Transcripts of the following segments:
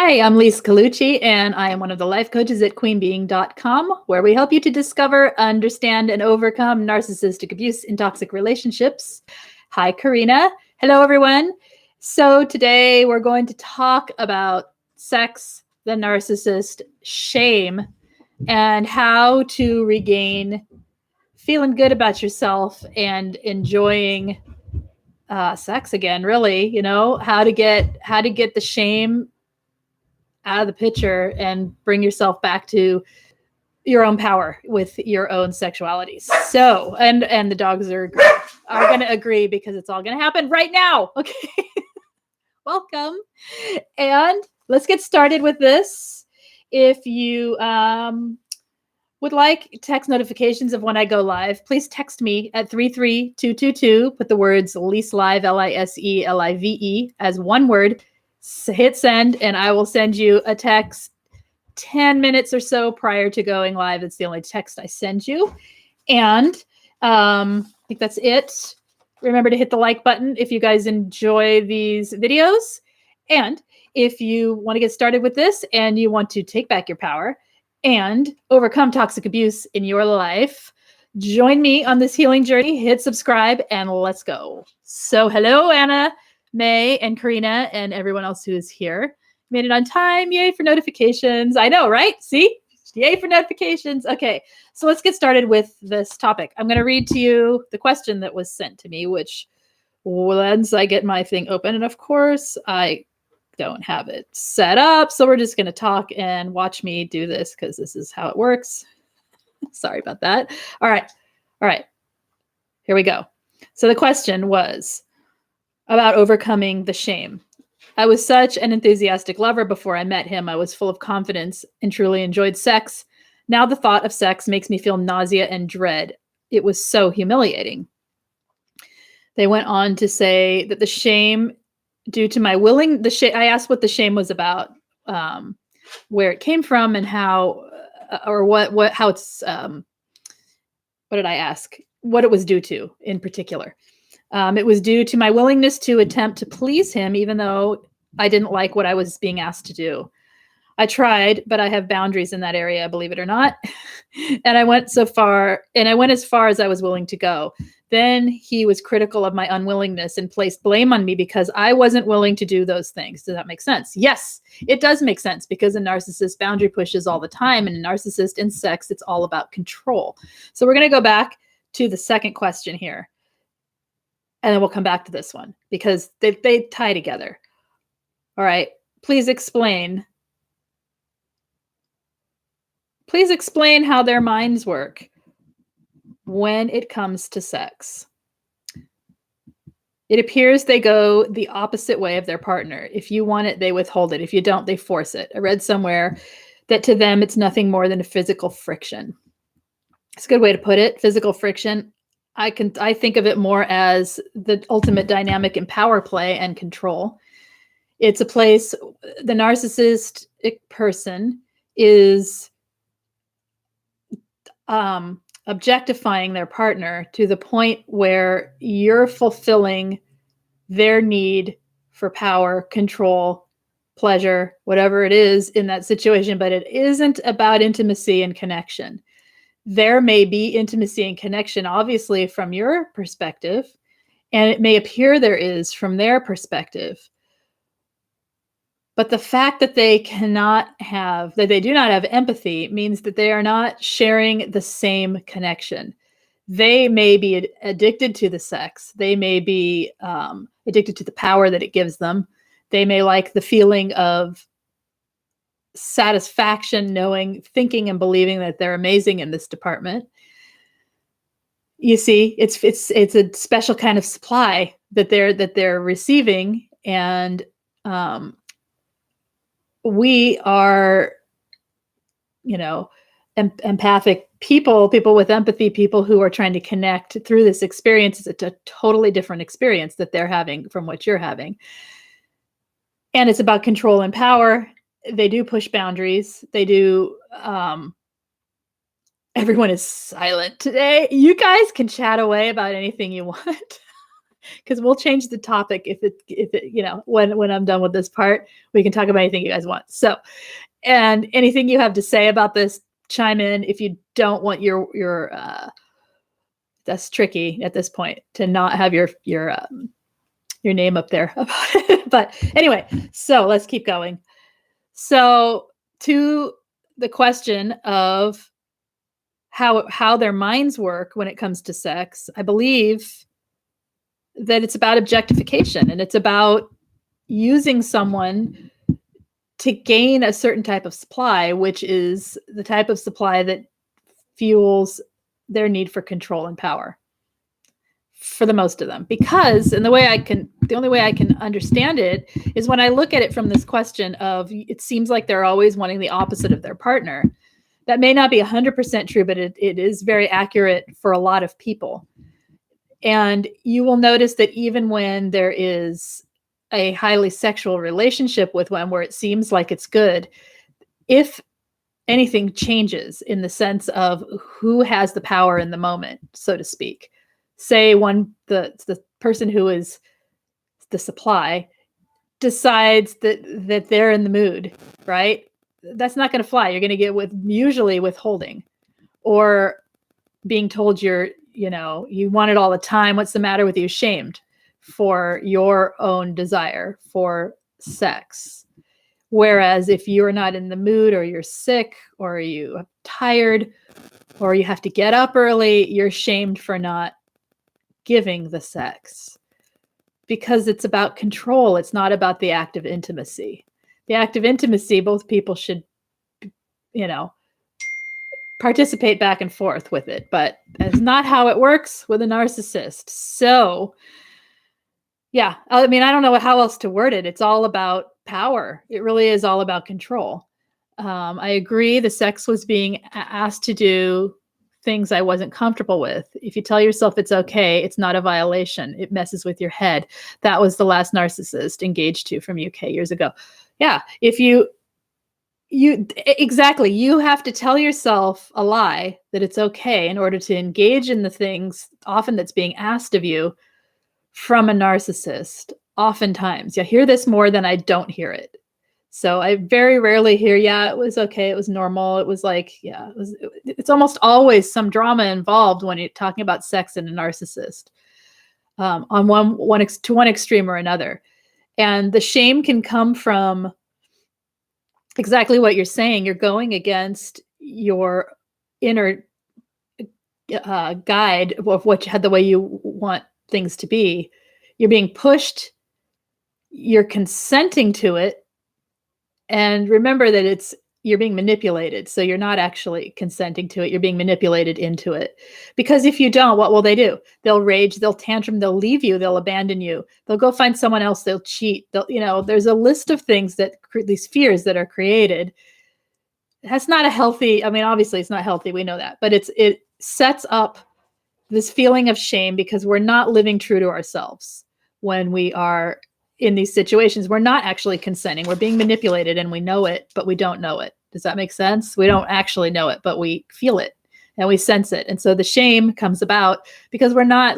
Hi, I'm Lise Colucci, and I am one of the life coaches at queenbeing.com, where we help you to discover, understand, and overcome narcissistic abuse in toxic relationships. Hi, Karina. Hello, everyone. So today we're going to talk about sex, the narcissist, shame, and how to regain feeling good about yourself and enjoying sex again. Really, how to get the shame out of the picture and bring yourself back to your own power with your own sexuality. So, and the dogs are going to agree because it's all going to happen right now. Okay. Welcome. And let's get started with this. If you would like text notifications of when I go live, please text me at 33222. Put the words Lise Live, LISELIVE as one word. Hit send, and I will send you a text 10 minutes or so prior to going live. It's the only text I send you. And I think that's it. Remember to hit the like button if you guys enjoy these videos. And if you want to get started with this and you want to take back your power and overcome toxic abuse in your life, join me on this healing journey. Hit subscribe and let's go. So hello, Anna, May, and Karina, and everyone else who is here. Made it on time. Yay for notifications. I know, right? See? Yay for notifications. Okay, so let's get started with this topic. I'm going to read to you the question that was sent to me, which once I get my thing open, and of course, I don't have it set up, so we're just going to talk and watch me do this because this is how it works. Sorry about that. All right. Here we go. So the question was about overcoming the shame. I was such an enthusiastic lover before I met him. I was full of confidence and truly enjoyed sex. Now the thought of sex makes me feel nausea and dread. It was so humiliating. They went on to say that the shame due to my I asked what the shame was about, where it came from and how, how it's, what did I ask? What it was due to in particular. It was due to my willingness to attempt to please him, even though I didn't like what I was being asked to do. I tried, but I have boundaries in that area, believe it or not. And I went as far as I was willing to go. Then he was critical of my unwillingness and placed blame on me because I wasn't willing to do those things. Does that make sense? Yes, it does make sense because a narcissist boundary pushes all the time, and a narcissist in sex, it's all about control. So we're going to go back to the second question here. And then we'll come back to this one because they tie together. All right. Please explain how their minds work when it comes to sex. It appears they go the opposite way of their partner. If you want it, they withhold it. If you don't, they force it. I read somewhere that to them, it's nothing more than a physical friction. It's a good way to put it. Physical friction. I think of it more as the ultimate dynamic in power play and control. It's a place the narcissistic person is objectifying their partner to the point where you're fulfilling their need for power, control, pleasure, whatever it is in that situation, but it isn't about intimacy and connection. There may be intimacy and connection, obviously, from your perspective, and it may appear there is from their perspective. But the fact that they do not have empathy means that they are not sharing the same connection. They may be addicted to the sex. They may be addicted to the power that it gives them. They may like the feeling of satisfaction, thinking and believing that they're amazing in this department. You see, it's a special kind of supply that they're receiving, and we are, empathic people with empathy, people who are trying to connect through this experience. It's a totally different experience that they're having from what you're having. And it's about control and power. They do push boundaries. They do. Everyone is silent today. You guys can chat away about anything you want. because we'll change the topic if it, when I'm done with this part, we can talk about anything you guys want. So, and anything you have to say about this, chime in. If you don't want your that's tricky at this point to not have your name up there. But anyway, so let's keep going. So to the question of how their minds work when it comes to sex, I believe that it's about objectification, and it's about using someone to gain a certain type of supply, which is the type of supply that fuels their need for control and power for the most of them. Because, and the only way I can understand it is when I look at it from this question of, it seems like they're always wanting the opposite of their partner. That may not be 100% true, but it is very accurate for a lot of people. And you will notice that even when there is a highly sexual relationship with one where it seems like it's good, if anything changes in the sense of who has the power in the moment, so to speak, say the person who is the supply decides that they're in the mood, right? That's not going to fly. You're going to get usually withholding, or being told you want it all the time. What's the matter with you? Shamed for your own desire for sex. Whereas if you're not in the mood, or you're sick, or you're tired, or you have to get up early, you're shamed for not giving the sex, because it's about control. It's not about the act of intimacy. The act of intimacy, both people should, participate back and forth with it, but that's not how it works with a narcissist. So yeah, I mean, I don't know how else to word it. It's all about power. It really is all about control. I agree. The sex was being asked to do things I wasn't comfortable with. If you tell yourself it's okay, it's not a violation. It messes with your head. That was the last narcissist engaged to from UK years ago. Yeah. If you exactly, you have to tell yourself a lie that it's okay in order to engage in the things often that's being asked of you from a narcissist. Oftentimes, you hear this more than I don't hear it. So I very rarely hear, yeah, it was okay, it was normal. It was like, yeah, it's almost always some drama involved when you're talking about sex and a narcissist, on one extreme or another. And the shame can come from exactly what you're saying. You're going against your inner guide of what you had, the way you want things to be. You're being pushed, you're consenting to it. And remember that you're being manipulated. So you're not actually consenting to it. You're being manipulated into it. Because if you don't, what will they do? They'll rage, they'll tantrum, they'll leave you, they'll abandon you. They'll go find someone else, they'll cheat. There's a list of things these fears that are created. That's not a healthy, I mean, obviously it's not healthy. We know that, but it sets up this feeling of shame because we're not living true to ourselves when we are in these situations. We're not actually consenting. We're being manipulated, and we know it, but we don't know it. Does that make sense? We don't actually know it, but we feel it and we sense it. And so the shame comes about because we're not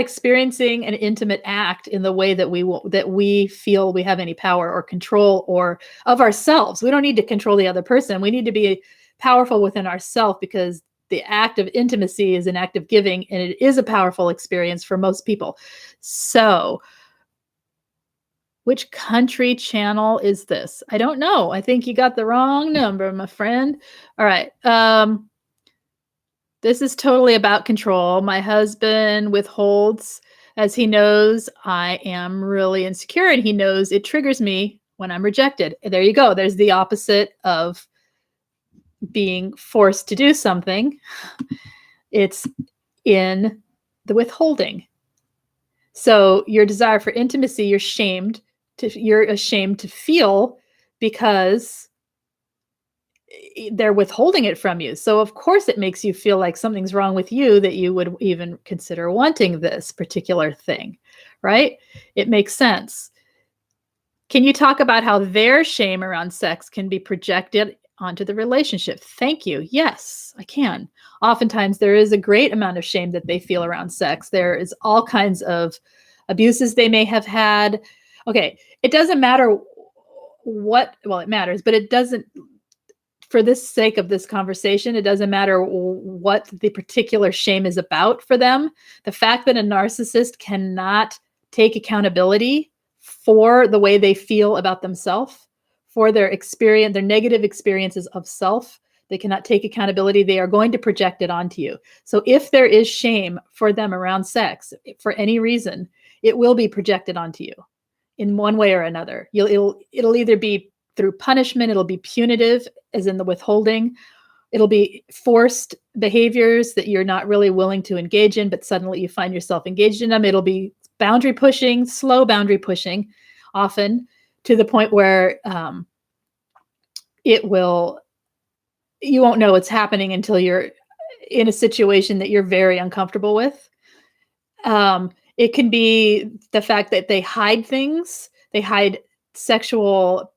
experiencing an intimate act in the way that we feel we have any power or control or of ourselves. We don't need to control the other person. We need to be powerful within ourselves, because the act of intimacy is an act of giving, and it is a powerful experience for most people. So which country channel is this? I don't know. I think you got the wrong number, my friend. All right. This is totally about control. My husband withholds as he knows I am really insecure, and he knows it triggers me when I'm rejected. There you go. There's the opposite of being forced to do something. It's in the withholding. So your desire for intimacy, you're ashamed to feel because they're withholding it from you. So of course it makes you feel like something's wrong with you, that you would even consider wanting this particular thing, right? It makes sense. Can you talk about how their shame around sex can be projected onto the relationship. Thank you. Yes, I can. Oftentimes there is a great amount of shame that they feel around sex. There is all kinds of abuses they may have had. Okay, it doesn't matter well, it matters, but it doesn't, for this sake of this conversation, it doesn't matter what the particular shame is about for them. The fact that a narcissist cannot take accountability for the way they feel about themselves, for their experience, their negative experiences of self, they cannot take accountability. They are going to project it onto you. So if there is shame for them around sex, for any reason, it will be projected onto you in one way or another. It'll either be through punishment, it'll be punitive, as in the withholding. It'll be forced behaviors that you're not really willing to engage in, but suddenly you find yourself engaged in them. It'll be boundary pushing, slow boundary pushing, often to the point where you won't know what's happening until you're in a situation that you're very uncomfortable with. It can be the fact that they hide things, they hide sexual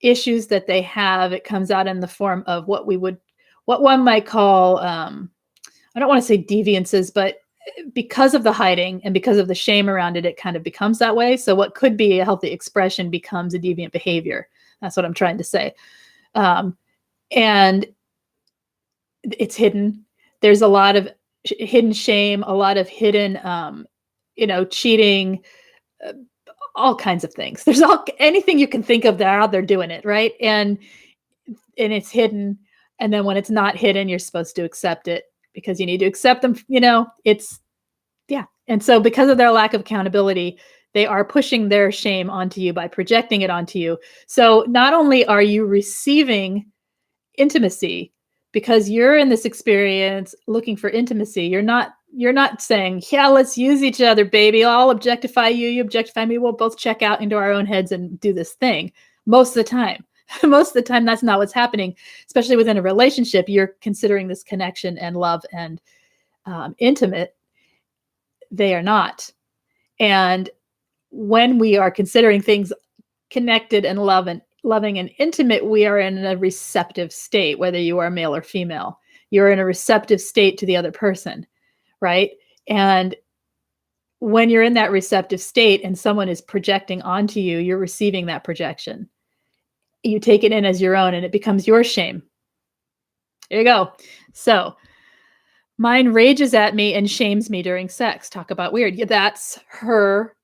issues that they have. It comes out in the form of what one might call, I don't want to say deviances, but because of the hiding and because of the shame around it, it kind of becomes that way. So what could be a healthy expression becomes a deviant behavior. That's what I'm trying to say. And it's hidden. There's a lot of hidden shame, a lot of hidden, cheating, all kinds of things. There's anything you can think of, they're out there doing it, right? And it's hidden. And then when it's not hidden, you're supposed to accept it because you need to accept them. And so because of their lack of accountability, they are pushing their shame onto you by projecting it onto you. So not only are you receiving intimacy because you're in this experience looking for intimacy, you're not saying, yeah, let's use each other, baby. I'll objectify you, you objectify me. We'll both check out into our own heads and do this thing. Most of the time, that's not what's happening, especially within a relationship. You're considering this connection and love and intimate. They are not. And when we are considering things connected and loving and intimate, we are in a receptive state, whether you are male or female. You're in a receptive state to the other person, right? And when you're in that receptive state and someone is projecting onto you, you're receiving that projection. You take it in as your own and it becomes your shame. There you go. So mine rages at me and shames me during sex. Talk about weird. Yeah, that's her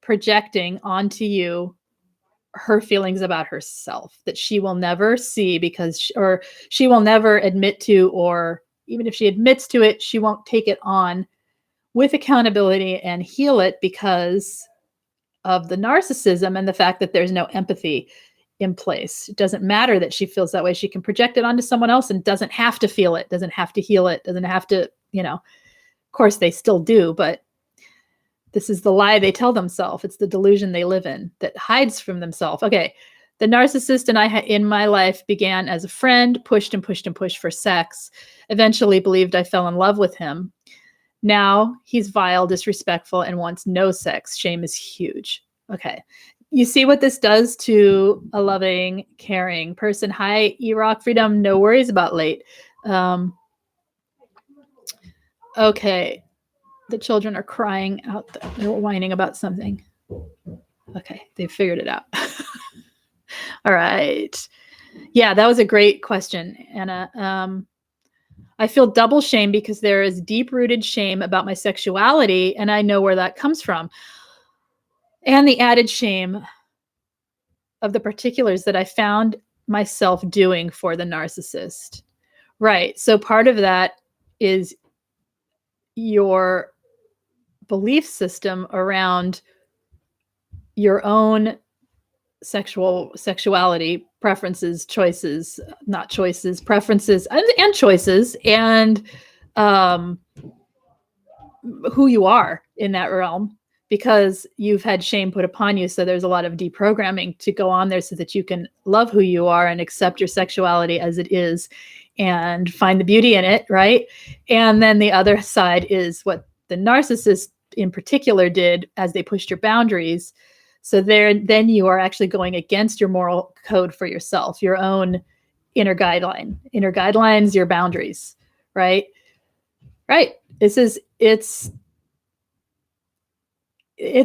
projecting onto you her feelings about herself that she will never see because she will never admit to, or even if she admits to it, she won't take it on with accountability and heal it because of the narcissism and the fact that there's no empathy in place. It doesn't matter that she feels that way. She can project it onto someone else and doesn't have to feel it, doesn't have to heal it, doesn't have to, of course they still do, but this is the lie they tell themselves. It's the delusion they live in that hides from themselves. Okay. The narcissist and I in my life began as a friend, pushed and pushed and pushed for sex, eventually believed I fell in love with him. Now he's vile, disrespectful, and wants no sex. Shame is huge. Okay. You see what this does to a loving, caring person. Hi, E-Rock Freedom. No worries about late. Okay. The children are crying out. They're whining about something. Okay. They figured it out. All right. Yeah, that was a great question, Anna. I feel double shame because there is deep-rooted shame about my sexuality, and I know where that comes from. And the added shame of the particulars that I found myself doing for the narcissist. Right. So part of that is your belief system around your own sexuality, preferences, choices, not choices, preferences, and choices, and who you are in that realm, because you've had shame put upon you. So there's a lot of deprogramming to go on there so that you can love who you are and accept your sexuality as it is and find the beauty in it, right? And then the other side is what the narcissist in particular did as they pushed your boundaries. So then you are actually going against your moral code for yourself, your own inner guidelines, your boundaries, right? Right. It's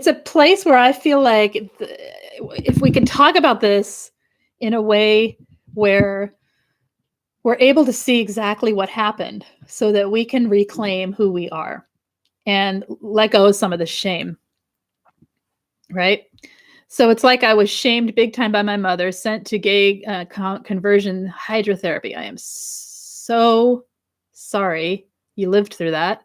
a place where I feel like if we can talk about this in a way where we're able to see exactly what happened so that we can reclaim who we are and let go of some of the shame, right? So it's like I was shamed big time by my mother, sent to gay conversion hydrotherapy. I am so sorry you lived through that.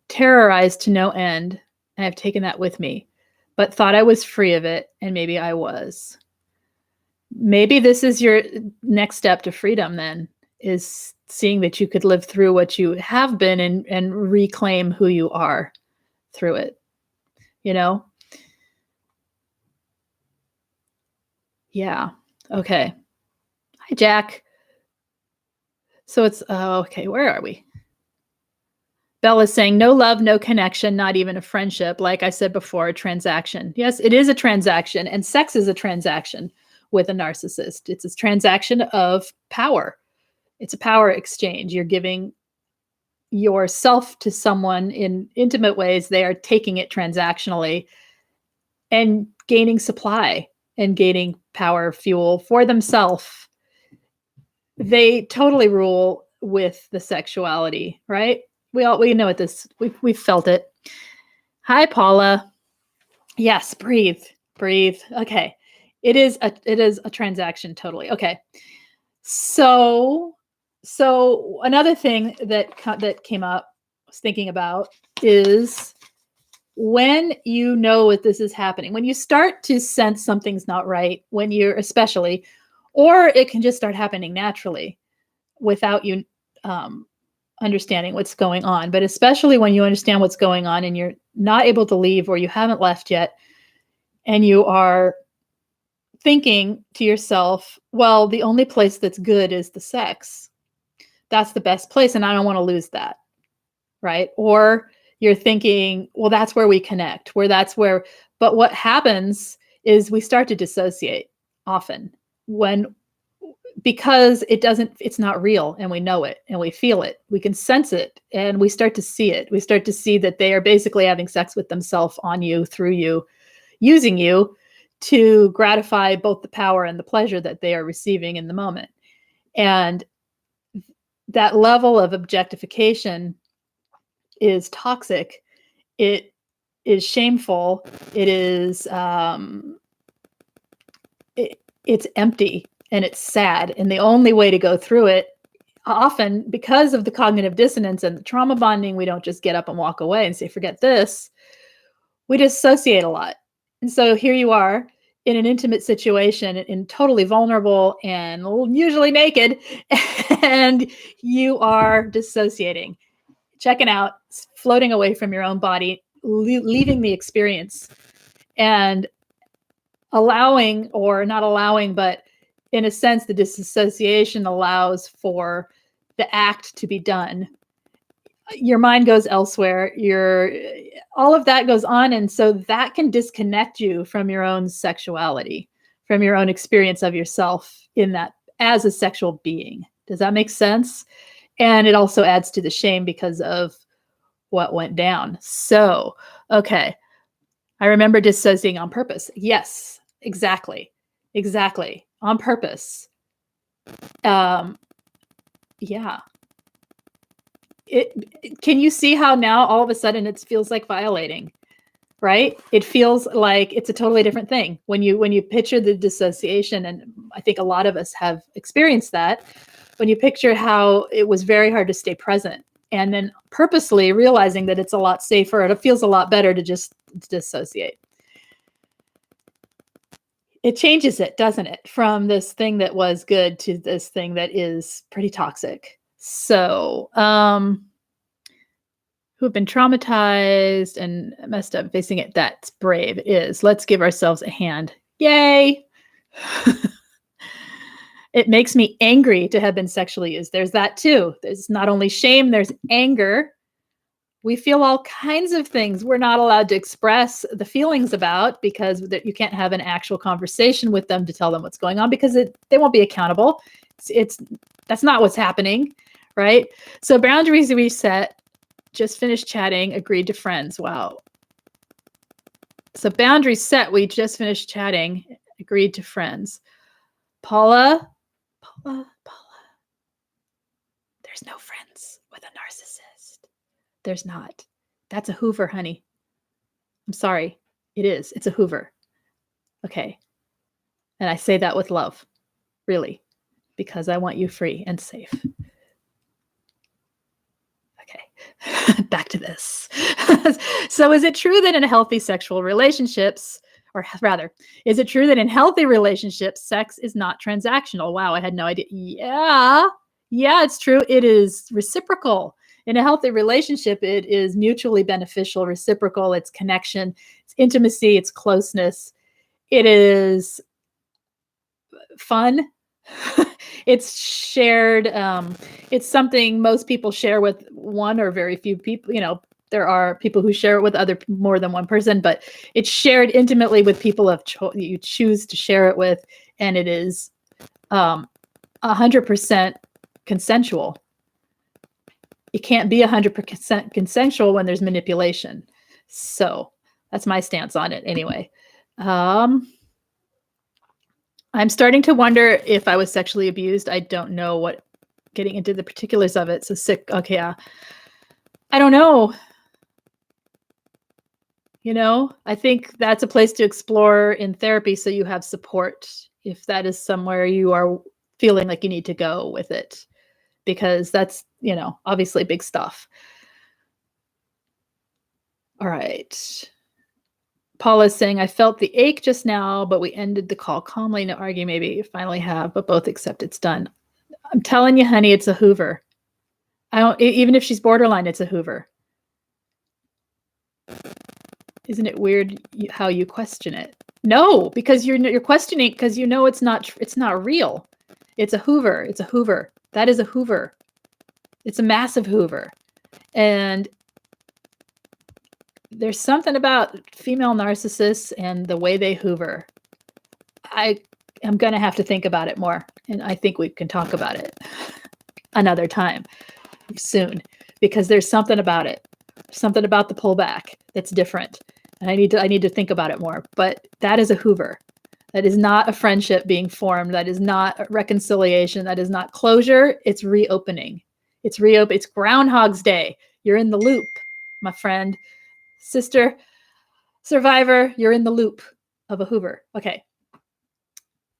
Terrorized to no end. I have taken that with me, but thought I was free of it, and maybe I was. Maybe this is your next step to freedom then, is seeing that you could live through what you have been and reclaim who you are through it, you know? Yeah. Okay. Hi, Jack. So it's, okay, where are we? Bella's saying, no love, no connection, not even a friendship. Like I said before, a transaction. Yes, it is a transaction, and sex is a transaction with a narcissist. It's a transaction of power. It's a power exchange. You're giving yourself to someone in intimate ways. They are taking it transactionally and gaining supply and gaining power fuel for themselves. They totally rule with the sexuality, right? We know what this, we've felt it. Hi, Paula. Yes, breathe. Okay. It is a transaction, totally. Okay. So another thing that came up, I was thinking about, is when you know that this is happening, when you start to sense something's not right, when you're especially, or it can just start happening naturally without you understanding what's going on. But especially when you understand what's going on and you're not able to leave, or you haven't left yet, and you are thinking to yourself, well, the only place that's good is the sex. That's the best place, and I don't want to lose that, right? Or you're thinking, well, that's where we connect, but what happens is we start to dissociate often because it's not real, and we know it, and we feel it, we can sense it, and we start to see it. We start to see that they are basically having sex with themselves on you, through you, using you to gratify both the power and the pleasure that they are receiving in the moment. And that level of objectification is toxic. It is shameful. It is it's empty, and it's sad. And the only way to go through it, often because of the cognitive dissonance and the trauma bonding, we don't just get up and walk away and say, forget this. We dissociate a lot. And so here you are in an intimate situation, and totally vulnerable and usually naked, and you are dissociating, checking out, floating away from your own body, leaving the experience, and allowing, or not allowing, but in a sense, the disassociation allows for the act to be done. Your mind goes elsewhere. All of that goes on. And so that can disconnect you from your own sexuality, from your own experience of yourself in that as a sexual being. Does that make sense? And it also adds to the shame because of what went down. So, okay. I remember dissociating on purpose. Yes, exactly. On purpose. Yeah. Can you see how now all of a sudden it feels like violating, right? It feels like it's a totally different thing when you picture the dissociation. And I think a lot of us have experienced that, when you picture how it was very hard to stay present, and then purposely realizing that it's a lot safer, and it feels a lot better to just dissociate. It changes it, doesn't it? From this thing that was good to this thing that is pretty toxic. So, who have been traumatized and messed up, facing it, that's brave, is let's give ourselves a hand. Yay! It makes me angry to have been sexually used. There's that too. There's not only shame, there's anger. We feel all kinds of things we're not allowed to express the feelings about because you can't have an actual conversation with them to tell them what's going on because they won't be accountable. That's not what's happening, right? So boundaries reset, just finished chatting, agreed to friends. Wow. So boundaries set, we just finished chatting, agreed to friends. Paula, there's no friends with a narcissist. There's not. That's a Hoover, honey. I'm sorry. It is. It's a Hoover. Okay. And I say that with love, really, because I want you free and safe. Okay. Back to this. So is it true that in healthy sexual relationships, or rather, is it true that in healthy relationships, sex is not transactional? Wow, I had no idea. Yeah, it's true. It is reciprocal. In a healthy relationship, it is mutually beneficial, reciprocal, it's connection, it's intimacy, it's closeness. It is fun. It's shared. It's something most people share with one or very few people. You know, there are people who share it with more than one person, but it's shared intimately with people you choose to share it with, and it is 100% consensual. It can't be 100% consensual when there's manipulation. So that's my stance on it anyway. I'm starting to wonder if I was sexually abused. I don't know getting into the particulars of it. So sick. Okay. I don't know. You know, I think that's a place to explore in therapy. So you have support if that is somewhere you are feeling like you need to go with it, because that's, obviously big stuff. All right. Paula's saying, I felt the ache just now, but we ended the call calmly. No argue, maybe you finally have, but both accept it's done. I'm telling you, honey, it's a Hoover. Even if she's borderline, it's a Hoover. Isn't it weird how you question it? No, because you're questioning because it's not real. It's a Hoover. It's a Hoover. That is a Hoover. It's a massive Hoover. And there's something about female narcissists and the way they Hoover. I am going to have to think about it more. And I think we can talk about it another time soon, because there's something about it, something about the pullback that's different. And I need to think about it more. But that is a Hoover. That is not a friendship being formed. That is not a reconciliation. That is not closure. It's reopening. It's Groundhog's Day. You're in the loop, my friend. Sister, survivor, you're in the loop of a Hoover. Okay.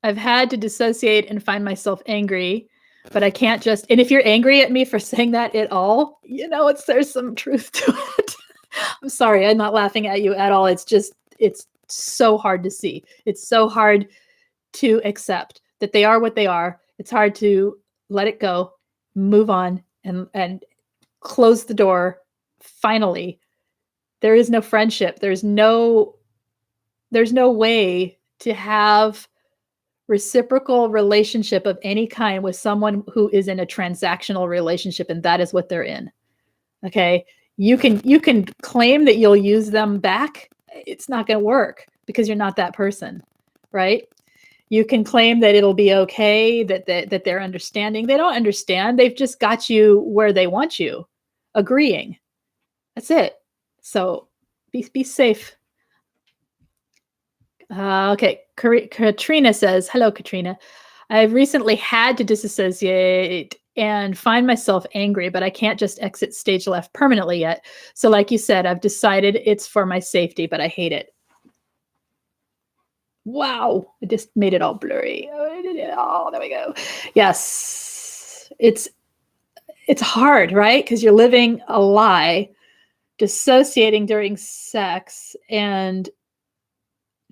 I've had to dissociate and find myself angry, but I can't just, and if you're angry at me for saying that at all, there's some truth to it. I'm sorry, I'm not laughing at you at all. It's so hard to see. It's so hard to accept that they are what they are. It's hard to let it go, move on, and close the door finally. There is no friendship. There's no way to have reciprocal relationship of any kind with someone who is in a transactional relationship, and that is what they're in. Okay. You can claim that you'll use them back. It's not going to work because you're not that person, right? You can claim that it'll be okay, that they're understanding. They don't understand. They've just got you where they want you, agreeing. That's it. So be safe. Okay. Katrina says, hello, Katrina. I've recently had to disassociate and find myself angry, but I can't just exit stage left permanently yet. So like you said, I've decided it's for my safety, but I hate it. Wow. I just made it all blurry. Oh, there we go. Yes. It's hard, right? Because you're living a lie, dissociating during sex, and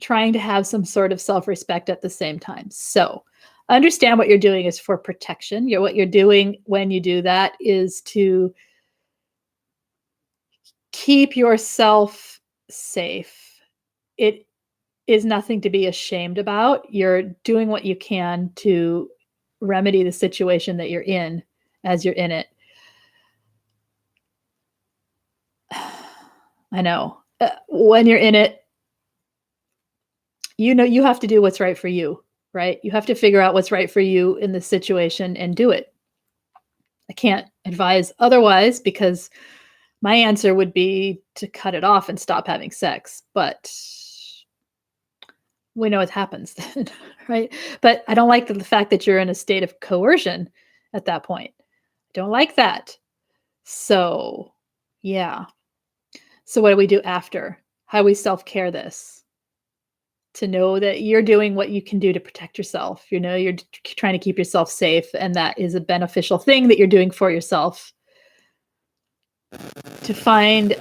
trying to have some sort of self-respect at the same time. So understand what you're doing is for protection. What you're doing when you do that is to keep yourself safe. It is nothing to be ashamed about. You're doing what you can to remedy the situation that you're in as you're in it. I know. When you're in it, you know you have to do what's right for you, right? You have to figure out what's right for you in this situation and do it. I can't advise otherwise because my answer would be to cut it off and stop having sex. But we know what happens then, right? But I don't like the fact that you're in a state of coercion at that point. I don't like that. So, yeah. So, what do we do after? How do we self care this? To know that you're doing what you can do to protect yourself. You know, you're trying to keep yourself safe, and that is a beneficial thing that you're doing for yourself. To find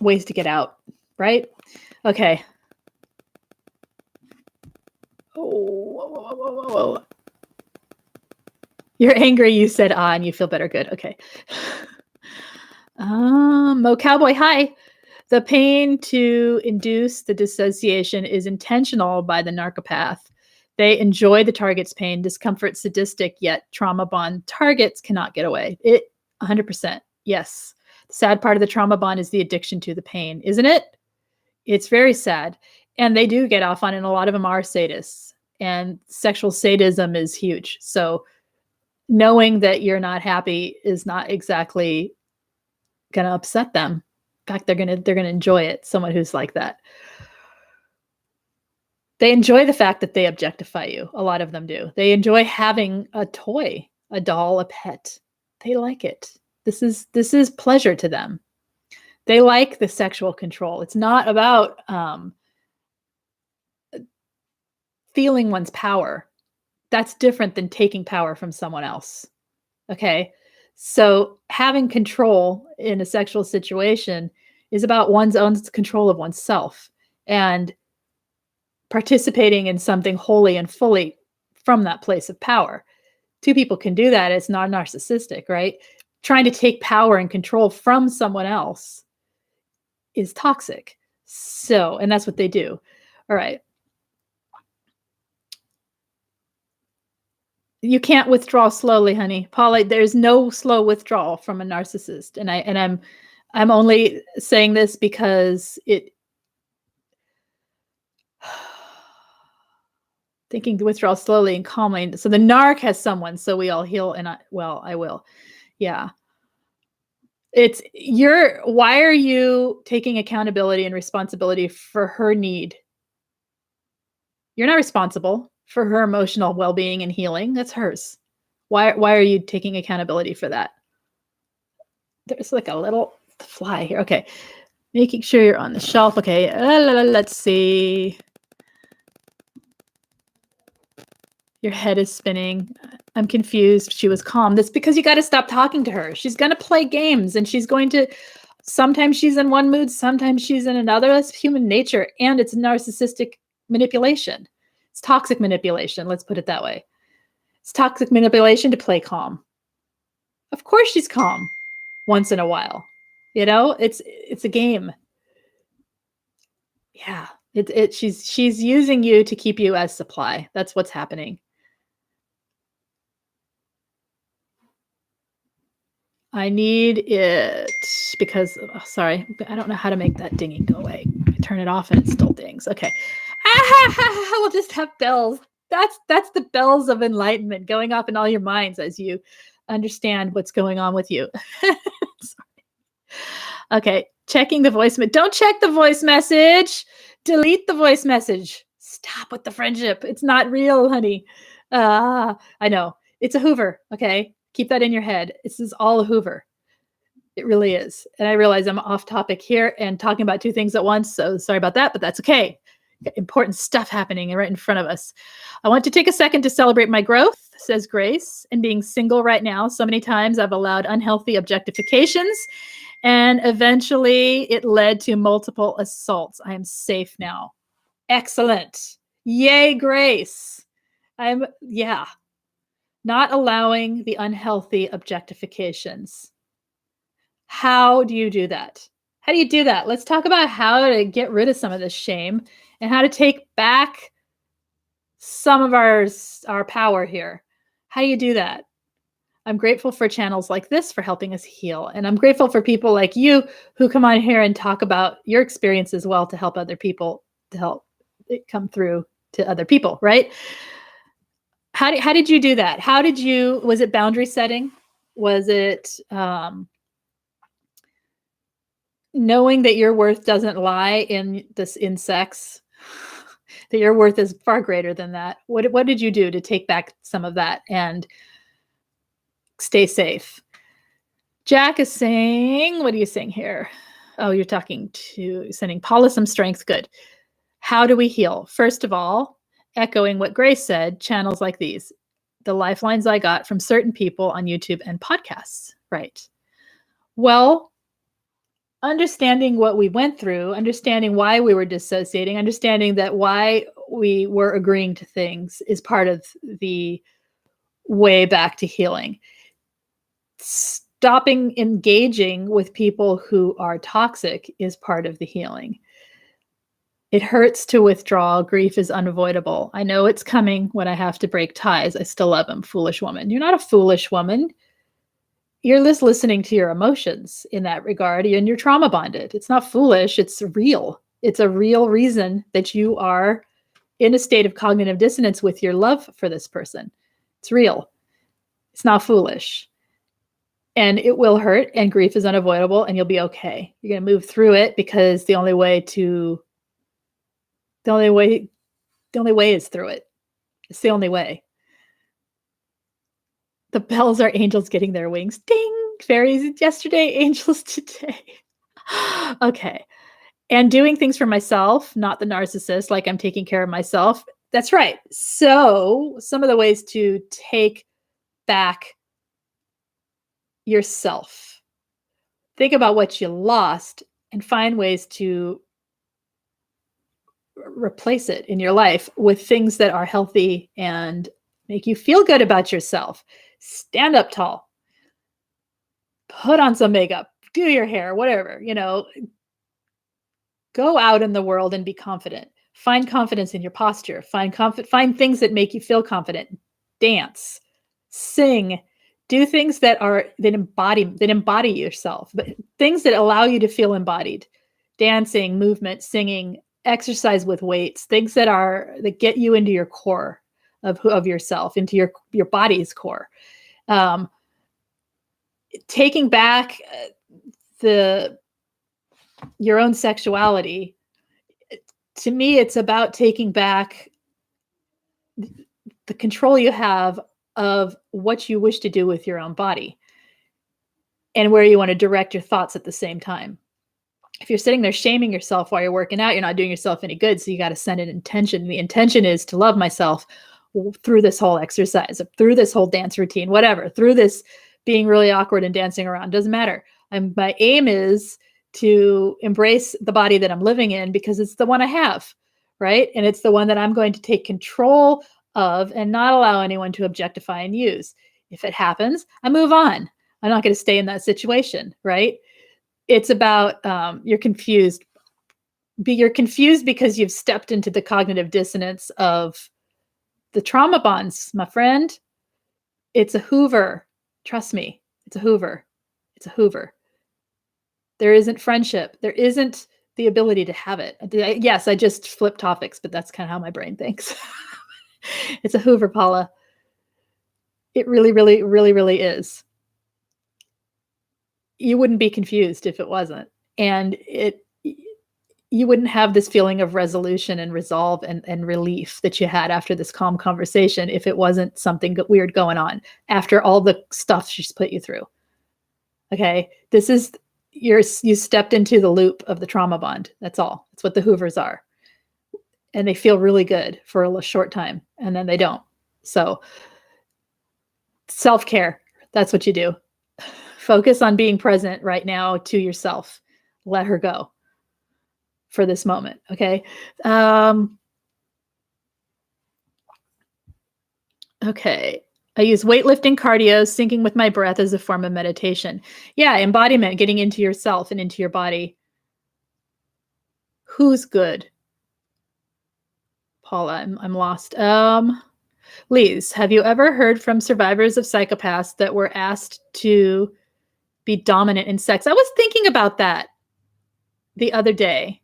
ways to get out, right? Okay. Oh, you're angry, you said and you feel better. Good. Okay. Mo Cowboy, hi. The pain to induce the dissociation is intentional by the narcopath. They enjoy the target's pain, discomfort, sadistic, yet trauma bond targets cannot get away. 100%. Yes. The sad part of the trauma bond is the addiction to the pain, isn't it? It's very sad. And they do get off on it, and a lot of them are sadists. And sexual sadism is huge. So knowing that you're not happy is not exactly going to upset them. In fact, they're gonna enjoy it. Someone who's like that. They enjoy the fact that they objectify you. A lot of them do. They enjoy having a toy, a doll, a pet. They like it. This is pleasure to them. They like the sexual control. It's not about feeling one's power. That's different than taking power from someone else. Okay? So having control in a sexual situation is about one's own control of oneself and participating in something wholly and fully from that place of power. Two people can do that. It's not narcissistic, right? Trying to take power and control from someone else is toxic. So, and that's what they do. All right. You can't withdraw slowly, honey. Paula, there's no slow withdrawal from a narcissist. And I'm only saying this because thinking to withdraw slowly and calmly. So the narc has someone, so we all heal. And I will. Yeah. Why are you taking accountability and responsibility for her need? You're not responsible for her emotional well-being and healing. That's hers. Why are you taking accountability for that? There's like a little fly here. Okay. Making sure you're on the shelf. Okay. Let's see. Your head is spinning. I'm confused. She was calm. That's because you got to stop talking to her. She's going to play games, and sometimes she's in one mood, sometimes she's in another. That's human nature. And it's narcissistic manipulation. It's toxic manipulation. Let's put it that way. It's toxic manipulation to play calm. Of course she's calm once in a while. You know, it's a game. Yeah. She's using you to keep you as supply. That's what's happening. I need it because, sorry, I don't know how to make that dinging go away. I turn it off and it still dings. Okay. We'll just have bells. That's the bells of enlightenment going off in all your minds as you understand what's going on with you. Okay. Checking the voice. Don't check the voice message. Delete the voice message. Stop with the friendship. It's not real, honey. I know. It's a Hoover. Okay. Keep that in your head. This is all a Hoover. It really is. And I realize I'm off topic here and talking about two things at once. So sorry about that, but that's okay. Got important stuff happening right in front of us. I want to take a second to celebrate my growth, says Grace, and being single right now. So many times I've allowed unhealthy objectifications, and eventually it led to multiple assaults. I am safe now. Excellent. Yay, Grace. Not allowing the unhealthy objectifications. How do you do that? How do you do that? Let's talk about how to get rid of some of this shame and how to take back some of our power here. How do you do that? I'm grateful for channels like this for helping us heal. And I'm grateful for people like you who come on here and talk about your experience as well to help other people, to help it come through to other people, right? How did you do that? Was it boundary setting? Was it knowing that your worth doesn't lie in sex? That your worth is far greater than that. What did you do to take back some of that and stay safe? Jack is saying, what are you saying here? Oh, you're sending Paula some strength. Good. How do we heal? First of all, echoing what Grace said, channels like these, the lifelines I got from certain people on YouTube and podcasts, right? Well, understanding what we went through, understanding why we were dissociating, understanding that why we were agreeing to things is part of the way back to healing. Stopping engaging with people who are toxic is part of the healing. It hurts to withdraw. Grief is unavoidable. I know it's coming when I have to break ties. I still love him. Foolish woman. You're not a foolish woman. You're just listening to your emotions in that regard, and you're trauma bonded. It's not foolish. It's real. It's a real reason that you are in a state of cognitive dissonance with your love for this person. It's real. It's not foolish. And it will hurt, and grief is unavoidable, and you'll be okay. You're going to move through it because the only way is through it. It's the only way. The bells are angels getting their wings. Ding! Fairies yesterday, angels today. Okay. And doing things for myself, not the narcissist, like I'm taking care of myself. That's right. So some of the ways to take back yourself. Think about what you lost and find ways to replace it in your life with things that are healthy and make you feel good about yourself. Stand up tall. Put on some makeup. Do your hair, whatever, Go out in the world and be confident. Find confidence in your posture. Find things that make you feel confident. Dance. Sing. Do things that embody yourself, but things that allow you to feel embodied. Dancing, movement, singing, exercise with weights, things that get you into your core of yourself, into your body's core. Taking back your own sexuality, to me, it's about taking back the control you have of what you wish to do with your own body and where you want to direct your thoughts at the same time. If you're sitting there shaming yourself while you're working out, you're not doing yourself any good. So you got to send an intention. The intention is to love myself through this whole exercise, through this whole dance routine, whatever, through this being really awkward and dancing around. Doesn't matter. My aim is to embrace the body that I'm living in because it's the one I have, right? And it's the one that I'm going to take control of and not allow anyone to objectify and use. If it happens, I move on. I'm not going to stay in that situation, right? It's about you're confused. You're confused because you've stepped into the cognitive dissonance of the trauma bonds, my friend. It's a Hoover. Trust me, it's a Hoover. It's a Hoover. There isn't friendship. There isn't the ability to have it. Yes, I just flipped topics, but that's kind of how my brain thinks. It's a Hoover, Paula. It really, really, really, really is. You wouldn't be confused if it wasn't. And you wouldn't have this feeling of resolution and resolve and relief that you had after this calm conversation if it wasn't something weird going on after all the stuff she's put you through. Okay, you stepped into the loop of the trauma bond. That's all. That's what the Hoovers are. And they feel really good for a short time, and then they don't. So self-care, that's what you do. Focus on being present right now to yourself. Let her go for this moment, okay? Okay. I use weightlifting, cardio, syncing with my breath as a form of meditation. Yeah, embodiment, getting into yourself and into your body. Who's good? Paula, I'm lost. Lise, have you ever heard from survivors of psychopaths that were asked to be dominant in sex? I was thinking about that the other day.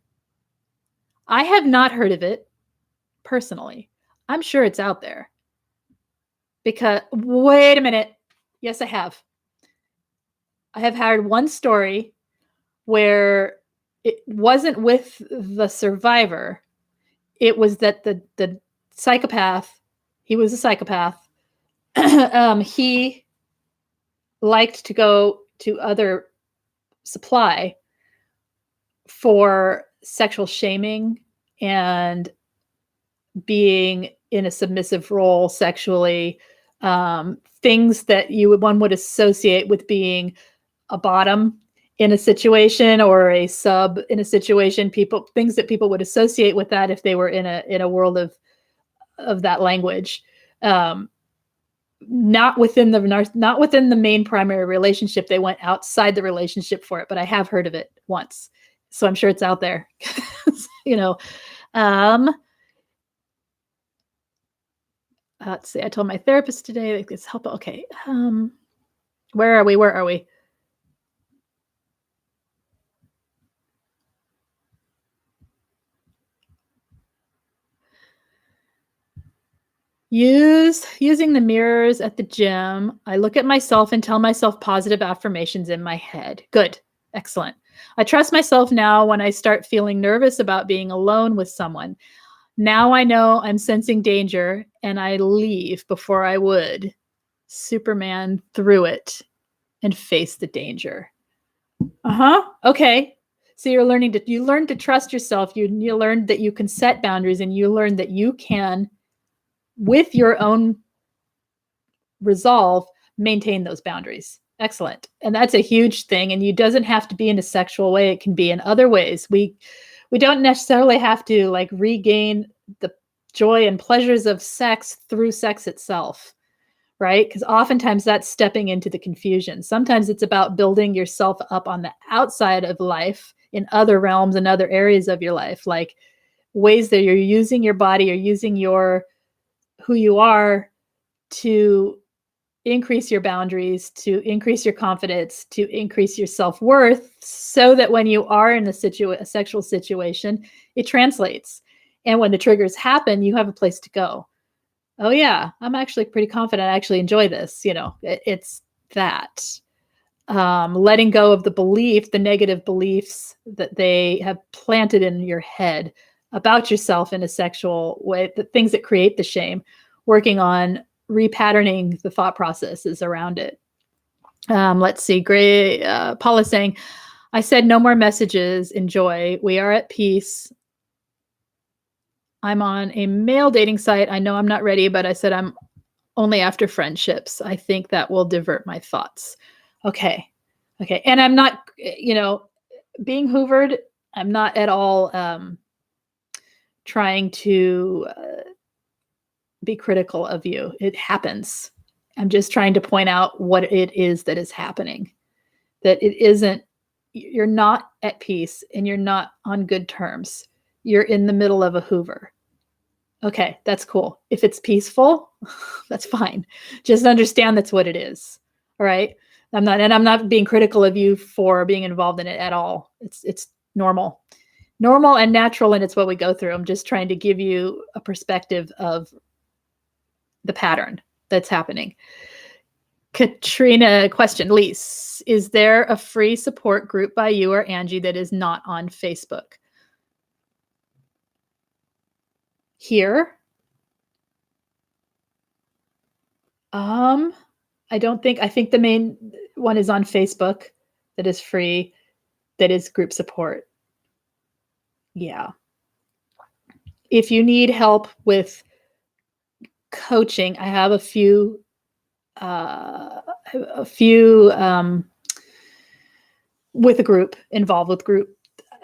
I have not heard of it personally. I'm sure it's out there. Because, wait a minute. Yes, I have. I have heard one story where it wasn't with the survivor. It was that the psychopath, he was a psychopath. He liked to go to other supply for sexual shaming and being in a submissive role sexually, things that one would associate with being a bottom in a situation or a sub in a situation, things that people would associate with that if they were in a world of that language. Not within the main primary relationship. They went outside the relationship for it, but I have heard of it once. So I'm sure it's out there. Let's see. I told my therapist today that it's helpful. Okay. Where are we? Using the mirrors at the gym. I look at myself and tell myself positive affirmations in my head. Good. Excellent. I trust myself now when I start feeling nervous about being alone with someone. Now I know I'm sensing danger and I leave before I would. Superman through it and face the danger. Okay. So you learn to trust yourself. You learned that you can set boundaries, and you learn that you can, with your own resolve, maintain those boundaries. Excellent. And that's a huge thing. And you doesn't have to be in a sexual way. It can be in other ways. We don't necessarily have to like regain the joy and pleasures of sex through sex itself, right? Because oftentimes that's stepping into the confusion. Sometimes it's about building yourself up on the outside of life in other realms and other areas of your life, like ways that you're using your body or using who you are to increase your boundaries, to increase your confidence, to increase your self-worth, so that when you are in a sexual situation, it translates. And when the triggers happen, you have a place to go. Oh yeah, I'm actually pretty confident. I actually enjoy this. It's that. Letting go of the negative beliefs that they have planted in your head about yourself in a sexual way, the things that create the shame, working on repatterning the thought processes around it. Let's see. Paula's saying, I said no more messages. Enjoy. We are at peace. I'm on a male dating site. I know I'm not ready, but I said I'm only after friendships. I think that will divert my thoughts. Okay. And I'm not, being hoovered, I'm not at all trying to be critical of you. It happens. I'm just trying to point out what it is that is happening. That you're not at peace and you're not on good terms. You're in the middle of a hoover. Okay, that's cool. If it's peaceful, that's fine. Just understand that's what it is. All right. I'm not being critical of you for being involved in it at all. It's normal and natural. And it's what we go through. I'm just trying to give you a perspective of the pattern that's happening. Katrina, question, Lise, is there a free support group by you or Angie that is not on Facebook? Here? I think the main one is on Facebook that is free, that is group support. Yeah. If you need help with coaching, I have a few with a group, involved with group,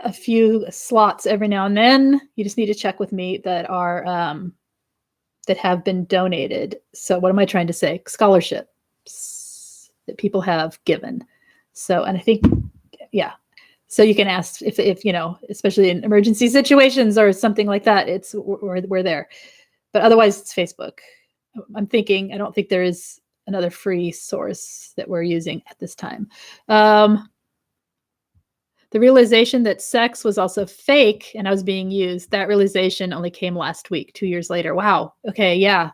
a few slots every now and then. You just need to check with me that are that have been donated. So what am I trying to say? Scholarships that people have given. So, and I think, yeah. So you can ask if especially in emergency situations or something like that, we're there. But otherwise it's Facebook. I'm thinking, I don't think there is another free source that we're using at this time. The realization that sex was also fake and I was being used, that realization only came last week, 2 years later. Wow. Okay. Yeah.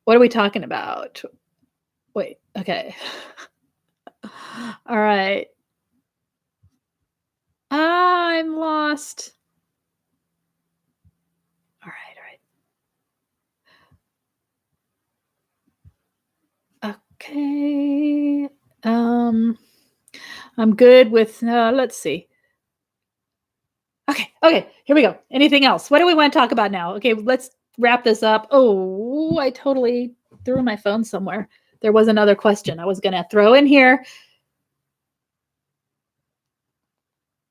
What are we talking about? Wait. Okay. All right. I'm lost. All right. Okay. I'm good with, let's see. Okay, here we go. Anything else? What do we want to talk about now? Okay, let's wrap this up. Oh, I totally threw my phone somewhere. There was another question I was going to throw in here.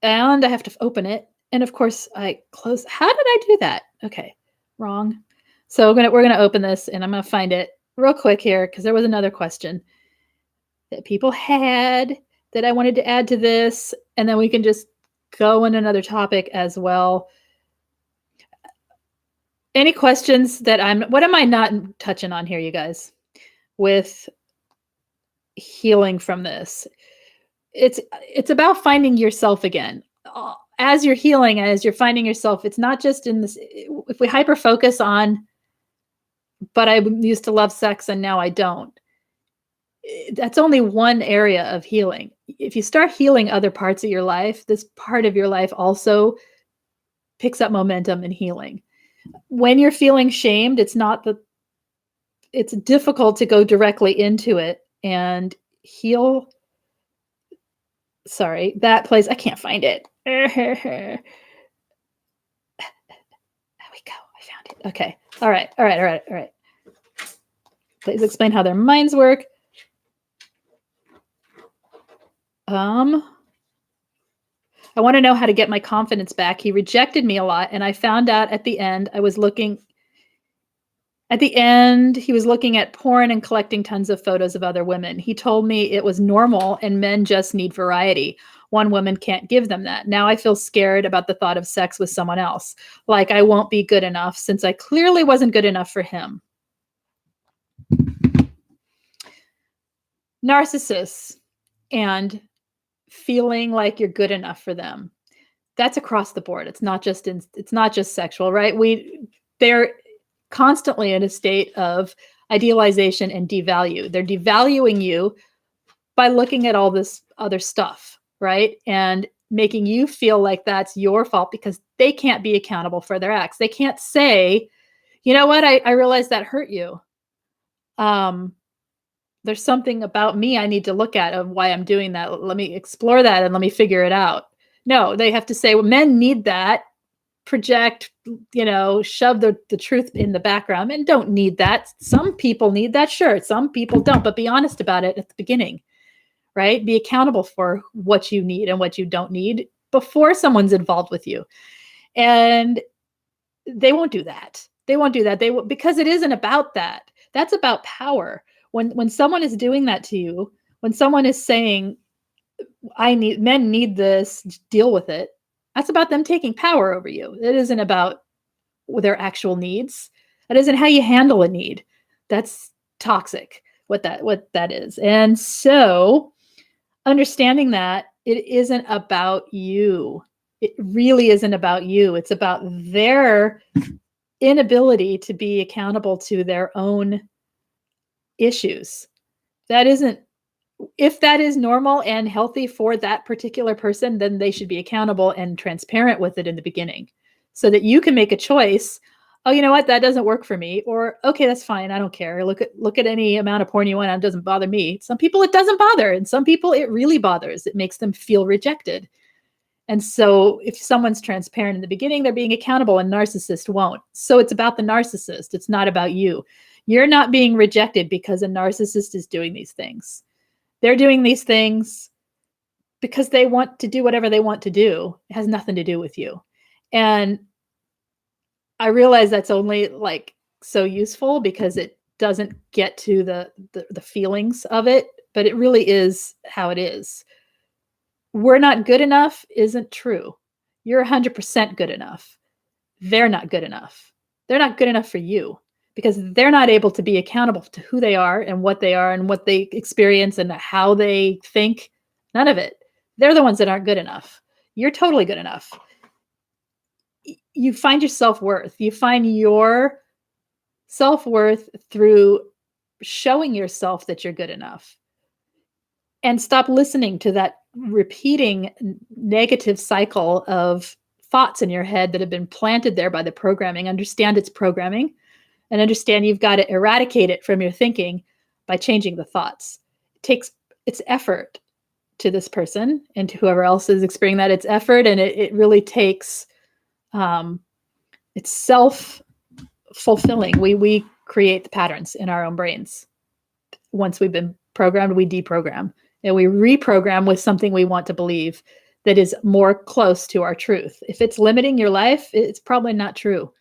And I have to open it. And of course, I close. How did I do that? Okay, wrong. So we're going to open this and I'm going to find it real quick here because there was another question that people had that I wanted to add to this. And then we can just go on another topic as well. Any questions that what am I not touching on here, you guys, with healing from this? It's about finding yourself again. As you're healing, as you're finding yourself, it's not just in this, if we hyper focus on, but I used to love sex and now I don't. That's only one area of healing. If you start healing other parts of your life, this part of your life also picks up momentum and healing. When you're feeling shamed, it's difficult to go directly into it and heal. Sorry, that place, I can't find it. There we go. I found it. Okay. All right. Please explain how their minds work. I want to know how to get my confidence back. He rejected me a lot, and I found out at the end he was looking at porn and collecting tons of photos of other women. He told me it was normal and men just need variety. One woman can't give them that. Now I feel scared about the thought of sex with someone else. Like I won't be good enough since I clearly wasn't good enough for him. Narcissists and feeling like you're good enough for them. That's across the board. It's not just sexual, right? They're constantly in a state of idealization and devalue. They're devaluing you by looking at all this other stuff, right? And making you feel like that's your fault because they can't be accountable for their acts. They can't say, you know what, I realize that hurt you. There's something about me I need to look at of why I'm doing that. Let me explore that and let me figure it out. No, they have to say, well, men need that, project, shove the truth in the background. Men don't need that. Some people need that, sure. Some people don't, but be honest about it at the beginning, right? Be accountable for what you need and what you don't need before someone's involved with you. And they won't do that. Because it isn't about that. That's about power. When someone is doing that to you, when someone is saying, men need this, deal with it, that's about them taking power over you. It isn't about their actual needs. That isn't how you handle a need. That's toxic, what that is. And so understanding that it isn't about you. It really isn't about you. It's about their inability to be accountable to their own issues. If that is normal and healthy for that particular person, then they should be accountable and transparent with it in the beginning so that you can make a choice. Oh, you know what? That doesn't work for me. Or, okay, that's fine. I don't care. Look at any amount of porn you want. It doesn't bother me. Some people it doesn't bother. And some people it really bothers. It makes them feel rejected. And so if someone's transparent in the beginning, they're being accountable, and narcissist won't. So it's about the narcissist. It's not about you. You're not being rejected because a narcissist is doing these things. They're doing these things because they want to do whatever they want to do. It has nothing to do with you. And I realize that's only like so useful because it doesn't get to the feelings of it, but it really is how it is. We're not good enough isn't true. You're 100% good enough. They're not good enough. They're not good enough for you. because they're not able to be accountable to who they are and what they experience and how they think. None of it. They're the ones that aren't good enough. You're totally good enough. You find your self-worth. You find your self-worth through showing yourself that you're good enough. And stop listening to that repeating negative cycle of thoughts in your head that have been planted there by the programming. Understand it's programming, and understand you've got to eradicate it from your thinking by changing the thoughts. It takes its effort to this person and to whoever else is experiencing that. It's effort, and it really takes, it's self-fulfilling. We create the patterns in our own brains. Once we've been programmed, we deprogram. And we reprogram with something we want to believe that is more close to our truth. If it's limiting your life, it's probably not true.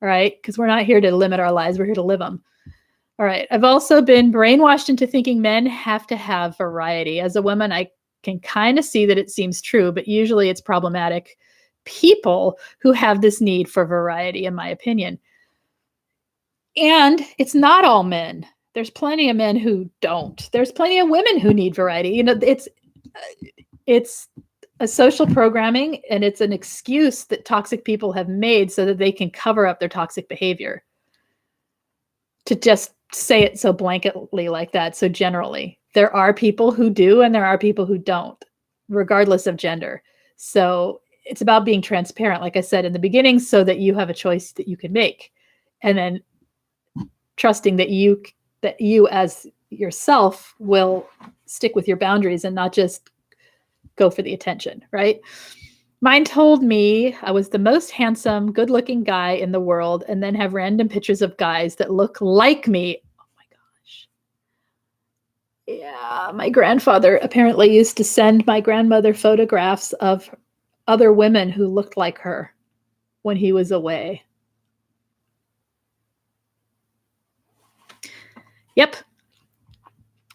All right? Because we're not here to limit our lives. We're here to live them. All right. I've also been brainwashed into thinking men have to have variety. As a woman, I can kind of see that it seems true, but usually it's problematic people who have this need for variety, in my opinion. And it's not all men. There's plenty of men who don't. There's plenty of women who need variety. You know, it's a social programming, and it's an excuse that toxic people have made so that they can cover up their toxic behavior. To just say it so blanketly like that, so generally. There are people who do, and there are people who don't, regardless of gender. So it's about being transparent, like I said in the beginning, so that you have a choice that you can make. And then trusting that you as yourself will stick with your boundaries and not just go for the attention, right? Mine told me I was the most handsome, good-looking guy in the world, and then have random pictures of guys that look like me. Oh my gosh. Yeah, my grandfather apparently used to send my grandmother photographs of other women who looked like her when he was away. Yep.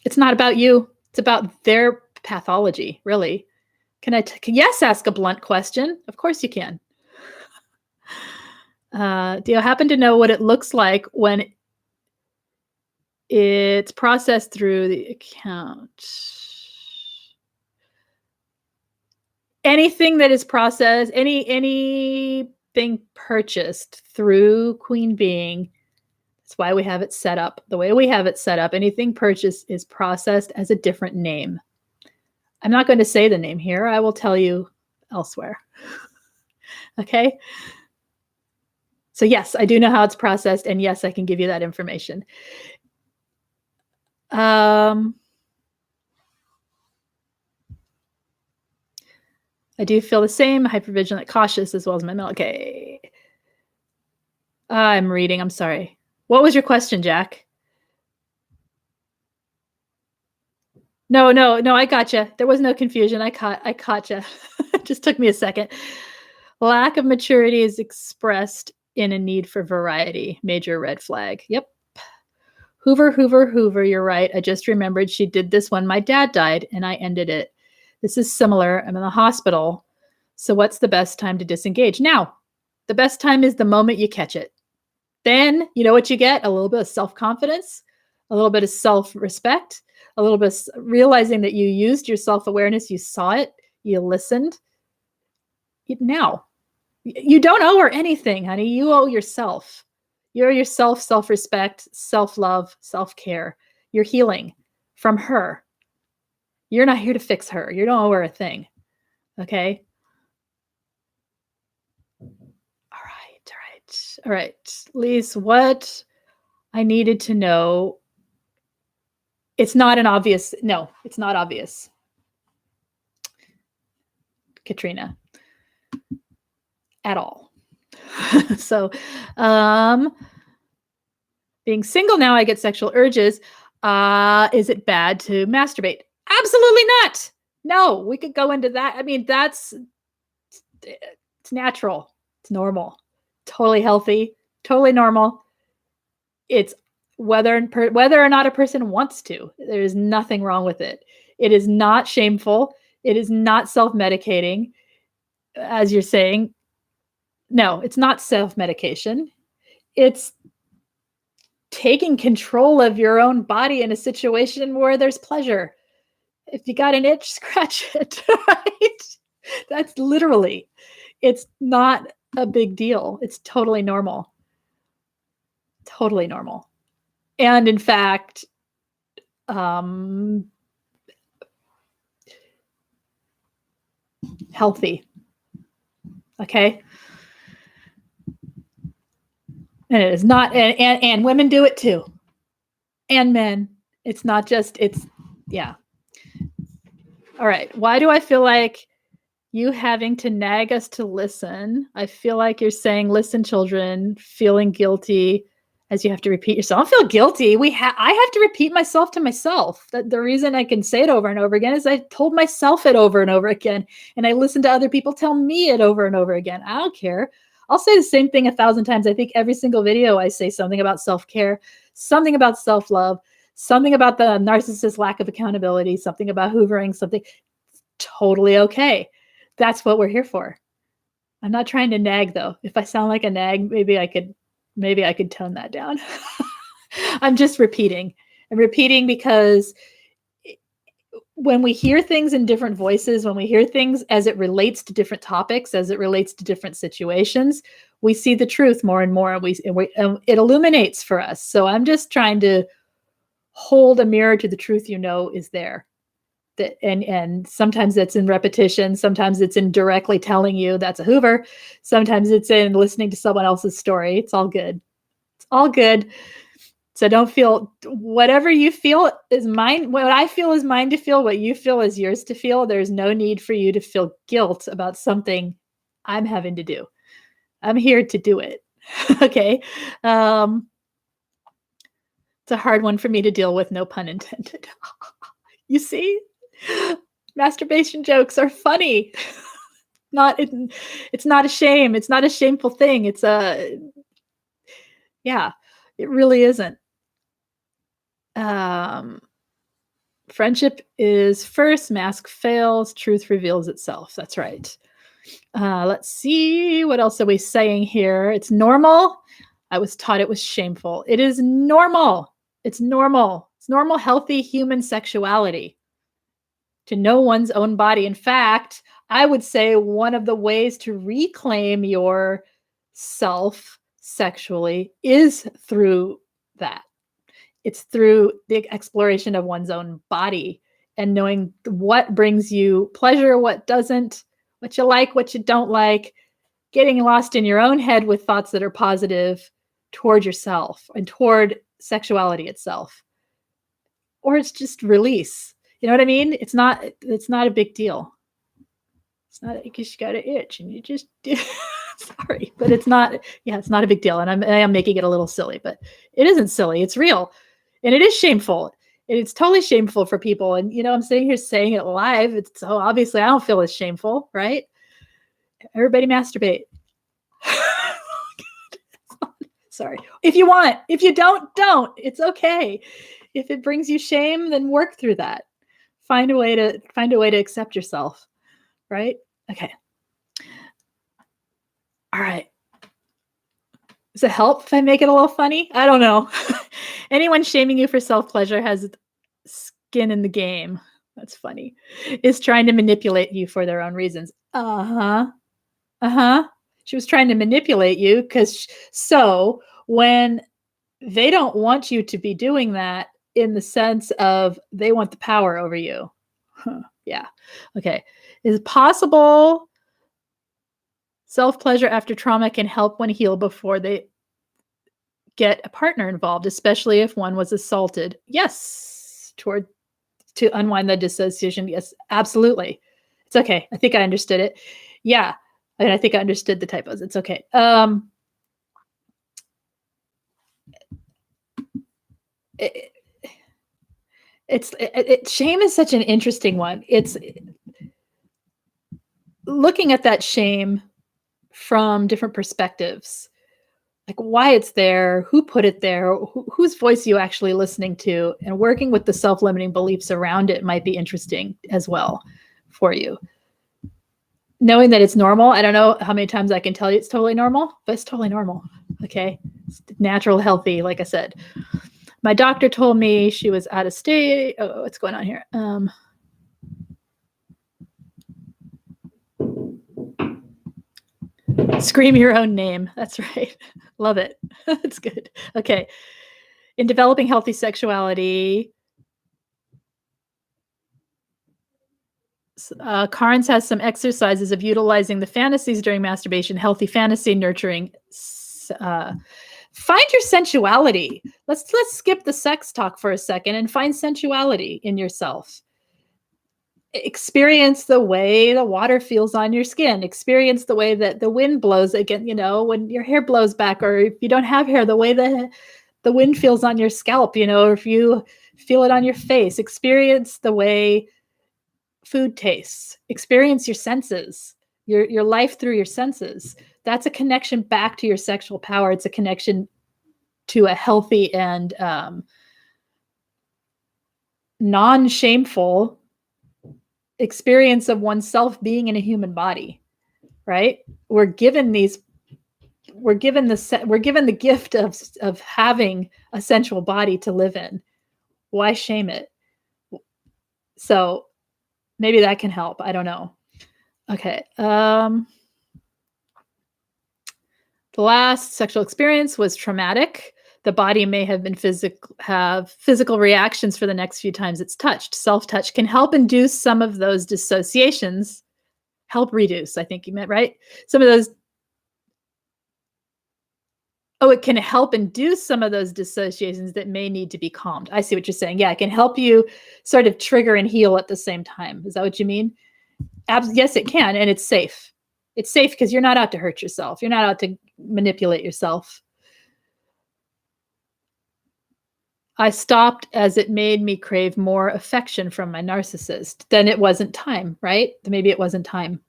It's not about you. It's about their pathology, really. Can yes, ask a blunt question? Of course you can. Do you happen to know what it looks like when it's processed through the account? Anything that is processed, anything purchased through Queen Being, that's why we have it set up the way we have it set up. Anything purchased is processed as a different name. I'm not going to say the name here. I will tell you elsewhere. Okay? So yes, I do know how it's processed, and yes, I can give you that information. I do feel the same, hypervigilant, cautious, as well as my mental. Okay. I'm reading. I'm sorry. What was your question, Jack? No, I gotcha. There was no confusion. I caught you. It just took me a second. Lack of maturity is expressed in a need for variety. Major red flag. Yep. Hoover, you're right. I just remembered she did this when my dad died, and I ended it. This is similar. I'm in the hospital. So what's the best time to disengage? Now, the best time is the moment you catch it. Then you know what you get? A little bit of self-confidence, a little bit of self-respect, a little bit of realizing that you used your self-awareness, you saw it, you listened. Now, you don't owe her anything, honey. You owe yourself. You owe yourself self-respect, self-love, self-care. You're healing from her. You're not here to fix her. You don't owe her a thing. Okay? All right. Lise, what I needed to know, it's not an obvious, no, it's not obvious. Katrina, at all. So, being single now, I get sexual urges. Is it bad to masturbate? Absolutely not. No, we could go into that. I mean, it's natural. It's normal. Totally healthy, totally normal. It's whether or not a person wants to. There is nothing wrong with it. It is not shameful. It is not self-medicating, as you're saying. No, it's not self-medication. It's taking control of your own body in a situation where there's pleasure. If you got an itch, scratch it, right? That's literally, it's not a big deal. It's totally normal. Totally normal. And in fact, healthy. Okay. And it is not, and women do it too. And men. It's not just, yeah. All right. Why do I feel like you having to nag us to listen? I feel like you're saying, listen, children, feeling guilty as you have to repeat yourself. I don't feel guilty. I have to repeat myself to myself. That the reason I can say it over and over again is I told myself it over and over again. And I listen to other people tell me it over and over again. I don't care. I'll say the same thing 1,000 times. I think every single video I say something about self-care, something about self-love, something about the narcissist lack of accountability, something about hoovering, something totally okay. That's what we're here for. I'm not trying to nag though. If I sound like a nag, maybe I could tone that down. I'm just repeating. I'm repeating because when we hear things in different voices, when we hear things as it relates to different topics, as it relates to different situations, we see the truth more and more, and it illuminates for us. So I'm just trying to hold a mirror to the truth is there. And sometimes that's in repetition. Sometimes it's in directly telling you that's a Hoover. Sometimes it's in listening to someone else's story. It's all good. It's all good. So don't feel, whatever you feel is mine. What I feel is mine to feel. What you feel is yours to feel. There's no need for you to feel guilt about something I'm having to do. I'm here to do it. Okay. It's a hard one for me to deal with. No pun intended. You see? Masturbation jokes are funny. It's not a shame. It's not a shameful thing. It really isn't. Friendship is first, mask fails, truth reveals itself. That's right. Let's see. What else are we saying here? It's normal. I was taught it was shameful. It is normal. It's normal. It's normal, healthy human sexuality to know one's own body. In fact, I would say one of the ways to reclaim your self sexually is through that. It's through the exploration of one's own body and knowing what brings you pleasure, what doesn't, what you like, what you don't like, getting lost in your own head with thoughts that are positive toward yourself and toward sexuality itself. Or it's just release. You know what I mean? It's not a big deal. It's not because you got an itch and you just sorry, but it's not a big deal. And I am making it a little silly, but it isn't silly. It's real. And it is shameful. And it's totally shameful for people. And I'm sitting here saying it live. It's so obviously I don't feel as shameful, right? Everybody masturbate. Sorry. If you want, if you don't. It's okay. If it brings you shame, then work through that. Find a way to accept yourself, right? Okay. All right. Does it help if I make it a little funny? I don't know. Anyone shaming you for self-pleasure has skin in the game. That's funny. Is trying to manipulate you for their own reasons. She was trying to manipulate you because when they don't want you to be doing that in the sense of they want the power over you. Yeah. Okay. Is it possible self-pleasure after trauma can help one heal before they get a partner involved, especially if one was assaulted? Yes. To unwind the dissociation. Yes, absolutely. It's okay. I think I understood it. Yeah. And I think I understood the typos. It's okay. Shame is such an interesting one. It's looking at that shame from different perspectives, like why it's there, who put it there, whose voice you actually listening to, and working with the self-limiting beliefs around it might be interesting as well for you. knowing that it's normal. I don't know how many times I can tell you it's totally normal, but it's totally normal. Okay. It's natural, healthy, like I said. My doctor told me she was out of state. Oh, what's going on here? Scream your own name. That's right. Love it. That's good. Okay. In developing healthy sexuality, Carnes has some exercises of utilizing the fantasies during masturbation, healthy fantasy, nurturing. Find your sensuality. Let's skip the sex talk for a second and find sensuality in yourself. Experience the way the water feels on your skin. Experience the way that the wind blows again, when your hair blows back, or if you don't have hair, the way the wind feels on your scalp, or if you feel it on your face. Experience the way food tastes. Experience your senses, your life through your senses. That's a connection back to your sexual power. It's a connection to a healthy and non-shameful experience of oneself being in a human body, right? We're given the gift of having a sensual body to live in. Why shame it? So maybe that can help. I don't know. Okay. The last sexual experience was traumatic. The body may have physical reactions for the next few times it's touched. Self-touch can help induce some of those dissociations. Help reduce, I think you meant, right? Some of those. Oh, it can help induce some of those dissociations that may need to be calmed. I see what you're saying. Yeah, it can help you sort of trigger and heal at the same time. Is that what you mean? Yes, it can, and it's safe. It's safe because you're not out to hurt yourself. You're not out to manipulate yourself. I stopped as it made me crave more affection from my narcissist. Then it wasn't time, right? Maybe it wasn't time.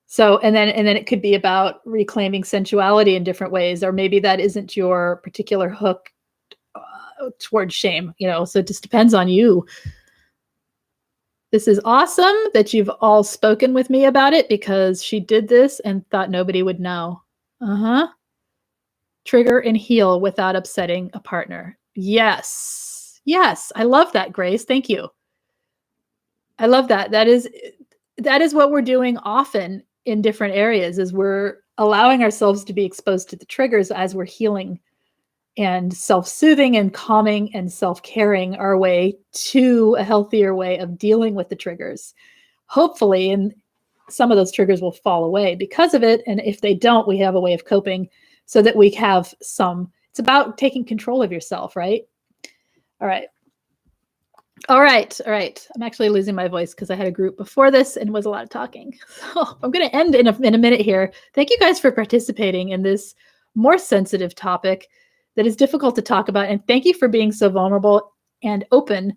So, and then it could be about reclaiming sensuality in different ways, or maybe that isn't your particular hook towards shame, so it just depends on you. This is awesome that you've all spoken with me about it, because she did this and thought nobody would know. Trigger and heal without upsetting a partner. Yes. I love that, Grace. Thank you. I love that. That is what we're doing often in different areas, is we're allowing ourselves to be exposed to the triggers as we're healing and self-soothing and calming and self-caring our way to a healthier way of dealing with the triggers. Hopefully, and some of those triggers will fall away because of it. And if they don't, we have a way of coping so that we have some. It's about taking control of yourself, right? All right. I'm actually losing my voice because I had a group before this and was a lot of talking. So I'm going to end in a minute here. Thank you guys for participating in this more sensitive topic that is difficult to talk about. And thank you for being so vulnerable and open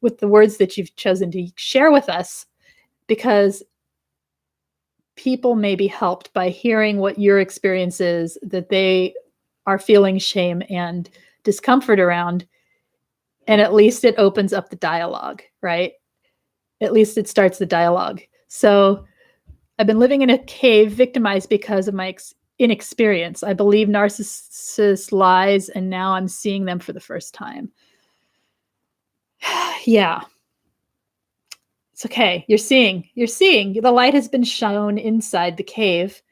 with the words that you've chosen to share with us, because people may be helped by hearing what your experience is that they are feeling shame and discomfort around. And at least it opens up the dialogue, right? At least it starts the dialogue. So I've been living in a cave, victimized because of my inexperience. I believe narcissist lies, and now I'm seeing them for the first time. Yeah. It's okay. You're seeing. The light has been shown inside the cave,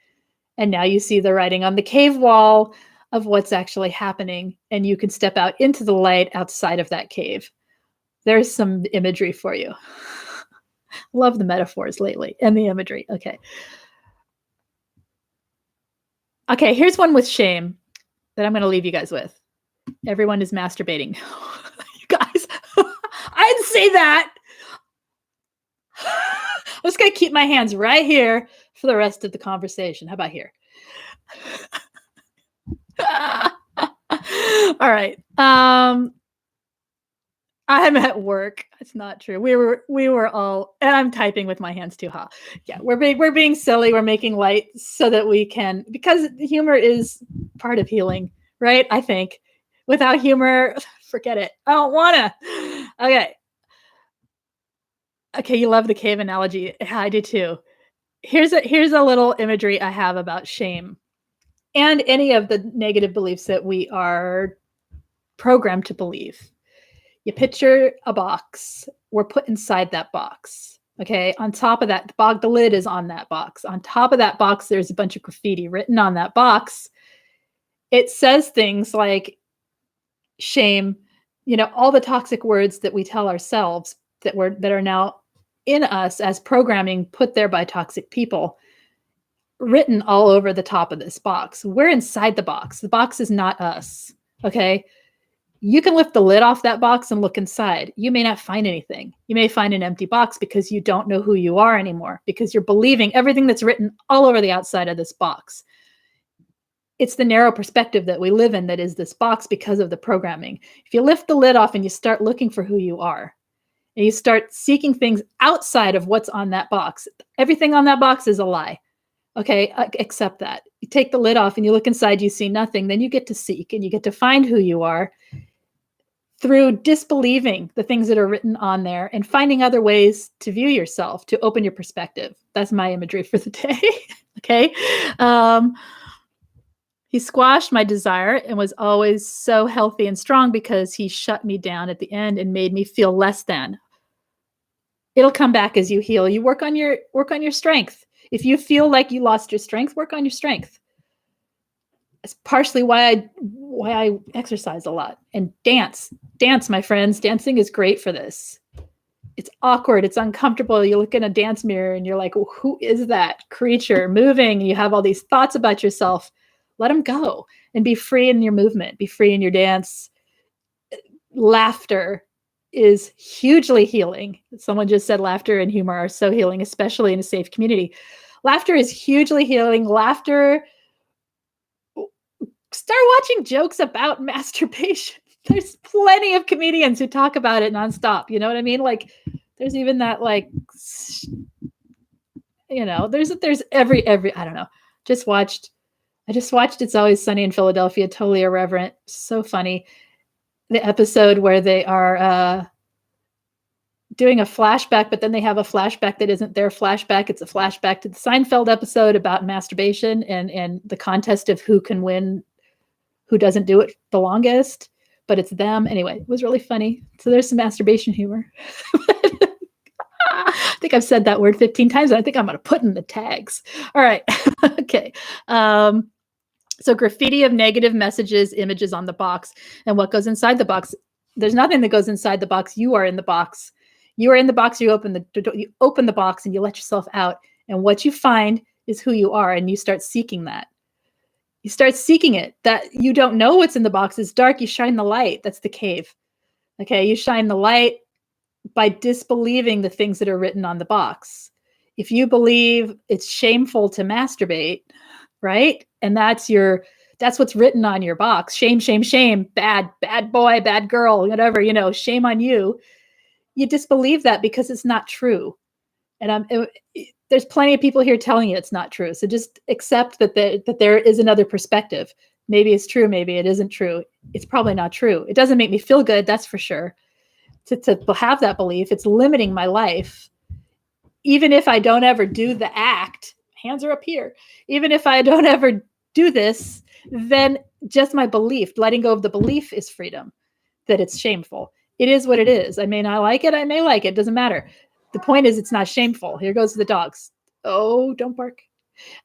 and now you see the writing on the cave wall of what's actually happening, and you can step out into the light outside of that cave. There's some imagery for you. Love the metaphors lately and the imagery. Okay, here's one with shame that I'm going to leave you guys with. Everyone is masturbating. You guys, I didn't say that. I'm just going to keep my hands right here for the rest of the conversation. How about here? All right. I'm at work. It's not true. We were all, and I'm typing with my hands too, huh? Yeah, we're being silly. We're making light so that we can, because humor is part of healing, right? I think without humor, forget it. I don't wanna. Okay, you love the cave analogy. I do too. Here's a little imagery I have about shame and any of the negative beliefs that we are programmed to believe. You picture a box. We're put inside that box. Okay. On top of that, the lid is on that box. On top of that box, there's a bunch of graffiti written on that box. It says things like shame, all the toxic words that we tell ourselves that are now in us as programming put there by toxic people, written all over the top of this box. We're inside the box. The box is not us. Okay. You can lift the lid off that box and look inside. You may not find anything. You may find an empty box because you don't know who you are anymore, because you're believing everything that's written all over the outside of this box. It's the narrow perspective that we live in that is this box because of the programming. If you lift the lid off and you start looking for who you are, and you start seeking things outside of what's on that box, everything on that box is a lie. Okay, accept that. You take the lid off and you look inside, you see nothing, then you get to seek and you get to find who you are through disbelieving the things that are written on there and finding other ways to view yourself, to open your perspective. That's my imagery for the day. Okay. He squashed my desire and was always so healthy and strong because he shut me down at the end and made me feel less than. It'll come back as you heal. You work on your strength. If you feel like you lost your strength, work on your strength. It's partially why I exercise a lot and dance. Dance, my friends. Dancing is great for this. It's awkward. It's uncomfortable. You look in a dance mirror and you're like, well, who is that creature moving? And you have all these thoughts about yourself. Let them go and be free in your movement. Be free in your dance. Laughter is hugely healing. Someone just said laughter and humor are so healing, especially in a safe community. Laughter is hugely healing. Laughter. Start watching jokes about masturbation. There's plenty of comedians who talk about it nonstop. You know what I mean? Like, there's even that, like, there's every, I don't know. I just watched It's Always Sunny in Philadelphia, totally irreverent. So funny. The episode where they are doing a flashback, but then they have a flashback that isn't their flashback. It's a flashback to the Seinfeld episode about masturbation and the contest of who can win, who doesn't do it the longest, but it's them. Anyway, it was really funny. So there's some masturbation humor. I think I've said that word 15 times, and I think I'm going to put in the tags. All right. Okay. So graffiti of negative messages, images on the box, and what goes inside the box. There's nothing that goes inside the box. You are in the box. You are in the box. You open the box and you let yourself out. And what you find is who you are, and you start seeking that. You start seeking it. That you don't know what's in the box. It's dark. You shine the light. That's the cave. Okay. You shine the light by disbelieving the things that are written on the box. If you believe it's shameful to masturbate, right? And that's what's written on your box. Shame, shame, shame. Bad boy, bad girl, whatever, shame on you. You disbelieve that because it's not true. And there's plenty of people here telling you it's not true. So just accept that there is another perspective. Maybe it's true. Maybe it isn't true. It's probably not true. It doesn't make me feel good. That's for sure. To have that belief, it's limiting my life. Even if I don't ever do the act, hands are up here. Even if I don't ever do this, then just my belief, letting go of the belief is freedom, that it's shameful. It is what it is. I may not like it. I may like it. Doesn't matter. The point is it's not shameful. Here goes the dogs. Oh, don't bark.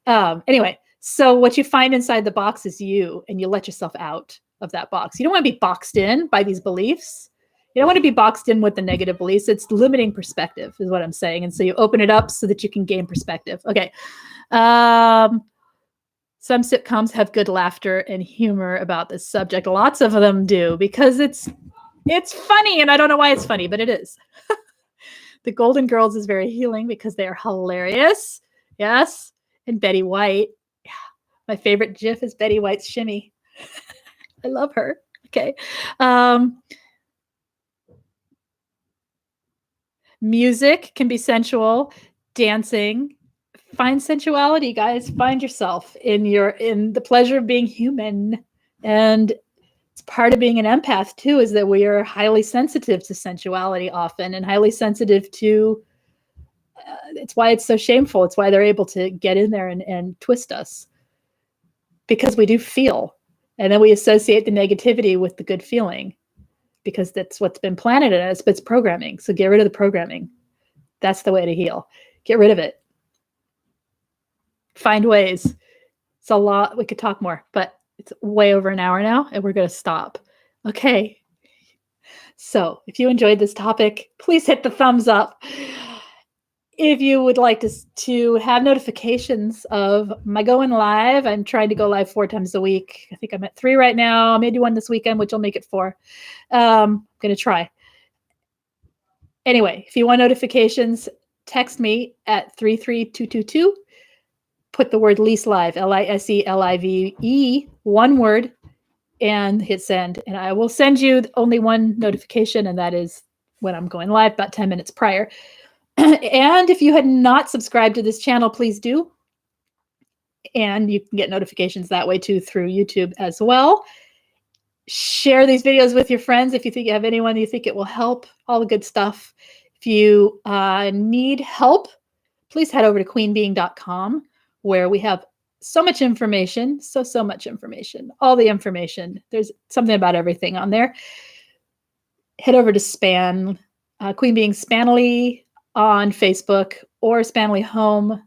Anyway, so what you find inside the box is you, and you let yourself out of that box. You don't want to be boxed in by these beliefs. You don't want to be boxed in with the negative beliefs. It's limiting perspective is what I'm saying. And so you open it up so that you can gain perspective. Okay. Some sitcoms have good laughter and humor about this subject. Lots of them do because it's funny, and I don't know why it's funny, but it is. The Golden Girls is very healing because they are hilarious. Yes. And Betty White. Yeah. My favorite GIF is Betty White's shimmy. I love her. Okay. Music can be sensual. Dancing. Find sensuality, guys. Find yourself in the pleasure of being human. And it's part of being an empath too, is that we are highly sensitive to sensuality often, and highly sensitive to it's why it's so shameful. It's why they're able to get in there and twist us, because we do feel, and then we associate the negativity with the good feeling, because that's what's been planted in us, but it's programming. So get rid of the programming. That's the way to heal. Get rid of it. Find ways. It's a lot. We could talk more, but it's way over an hour now, and we're going to stop. Okay. So if you enjoyed this topic, please hit the thumbs up. If you would like to have notifications of my going live, I'm trying to go live 4 times a week. I think I'm at 3 right now. I may do one this weekend, which will make it 4. I'm going to try. Anyway, if you want notifications, text me at 33222. Put the word Lise Live, LISELIVE, one word, and hit send. And I will send you only one notification, and that is when I'm going live, about 10 minutes prior. And if you had not subscribed to this channel, please do. And you can get notifications that way too, through YouTube as well. Share these videos with your friends if you think you have anyone you think it will help, all the good stuff. If you need help, please head over to queenbeing.com, where we have so much information, so much information, all the information. There's something about everything on there. Head over to Span, Queen Being Spanily on Facebook, or Spanily Home,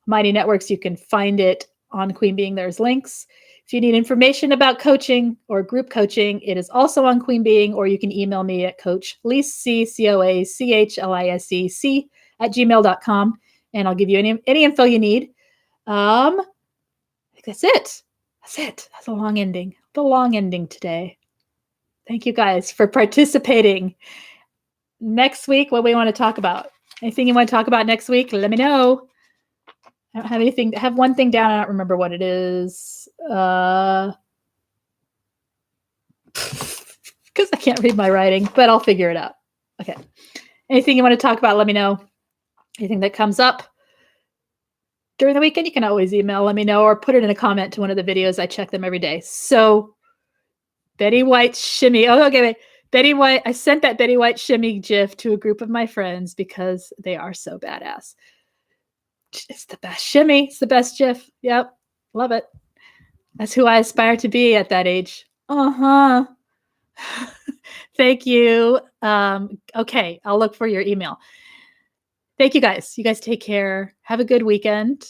Mighty Networks. You can find it on Queen Being. There's links. If you need information about coaching or group coaching, it is also on Queen Being, or you can email me at coachlisec@gmail.com, and I'll give you any info you need. I think that's it. That's a long ending. The long ending today. Thank you guys for participating. Next week, what we want to talk about? Anything you want to talk about next week? Let me know. I don't have anything. I have one thing down. I don't remember what it is. Because I can't read my writing, but I'll figure it out. Okay. Anything you want to talk about, let me know. Anything that comes up during the weekend, you can always email, let me know, or put it in a comment to one of the videos. I check them every day. So Betty White shimmy. Oh, okay. Wait. Betty White. I sent that Betty White shimmy GIF to a group of my friends because they are so badass. It's the best shimmy. It's the best GIF. Yep. Love it. That's who I aspire to be at that age. Uh-huh. Thank you. Okay. I'll look for your email. Thank you guys. You guys take care. Have a good weekend.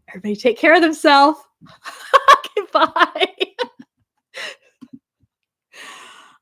Everybody take care of themselves. Okay, bye.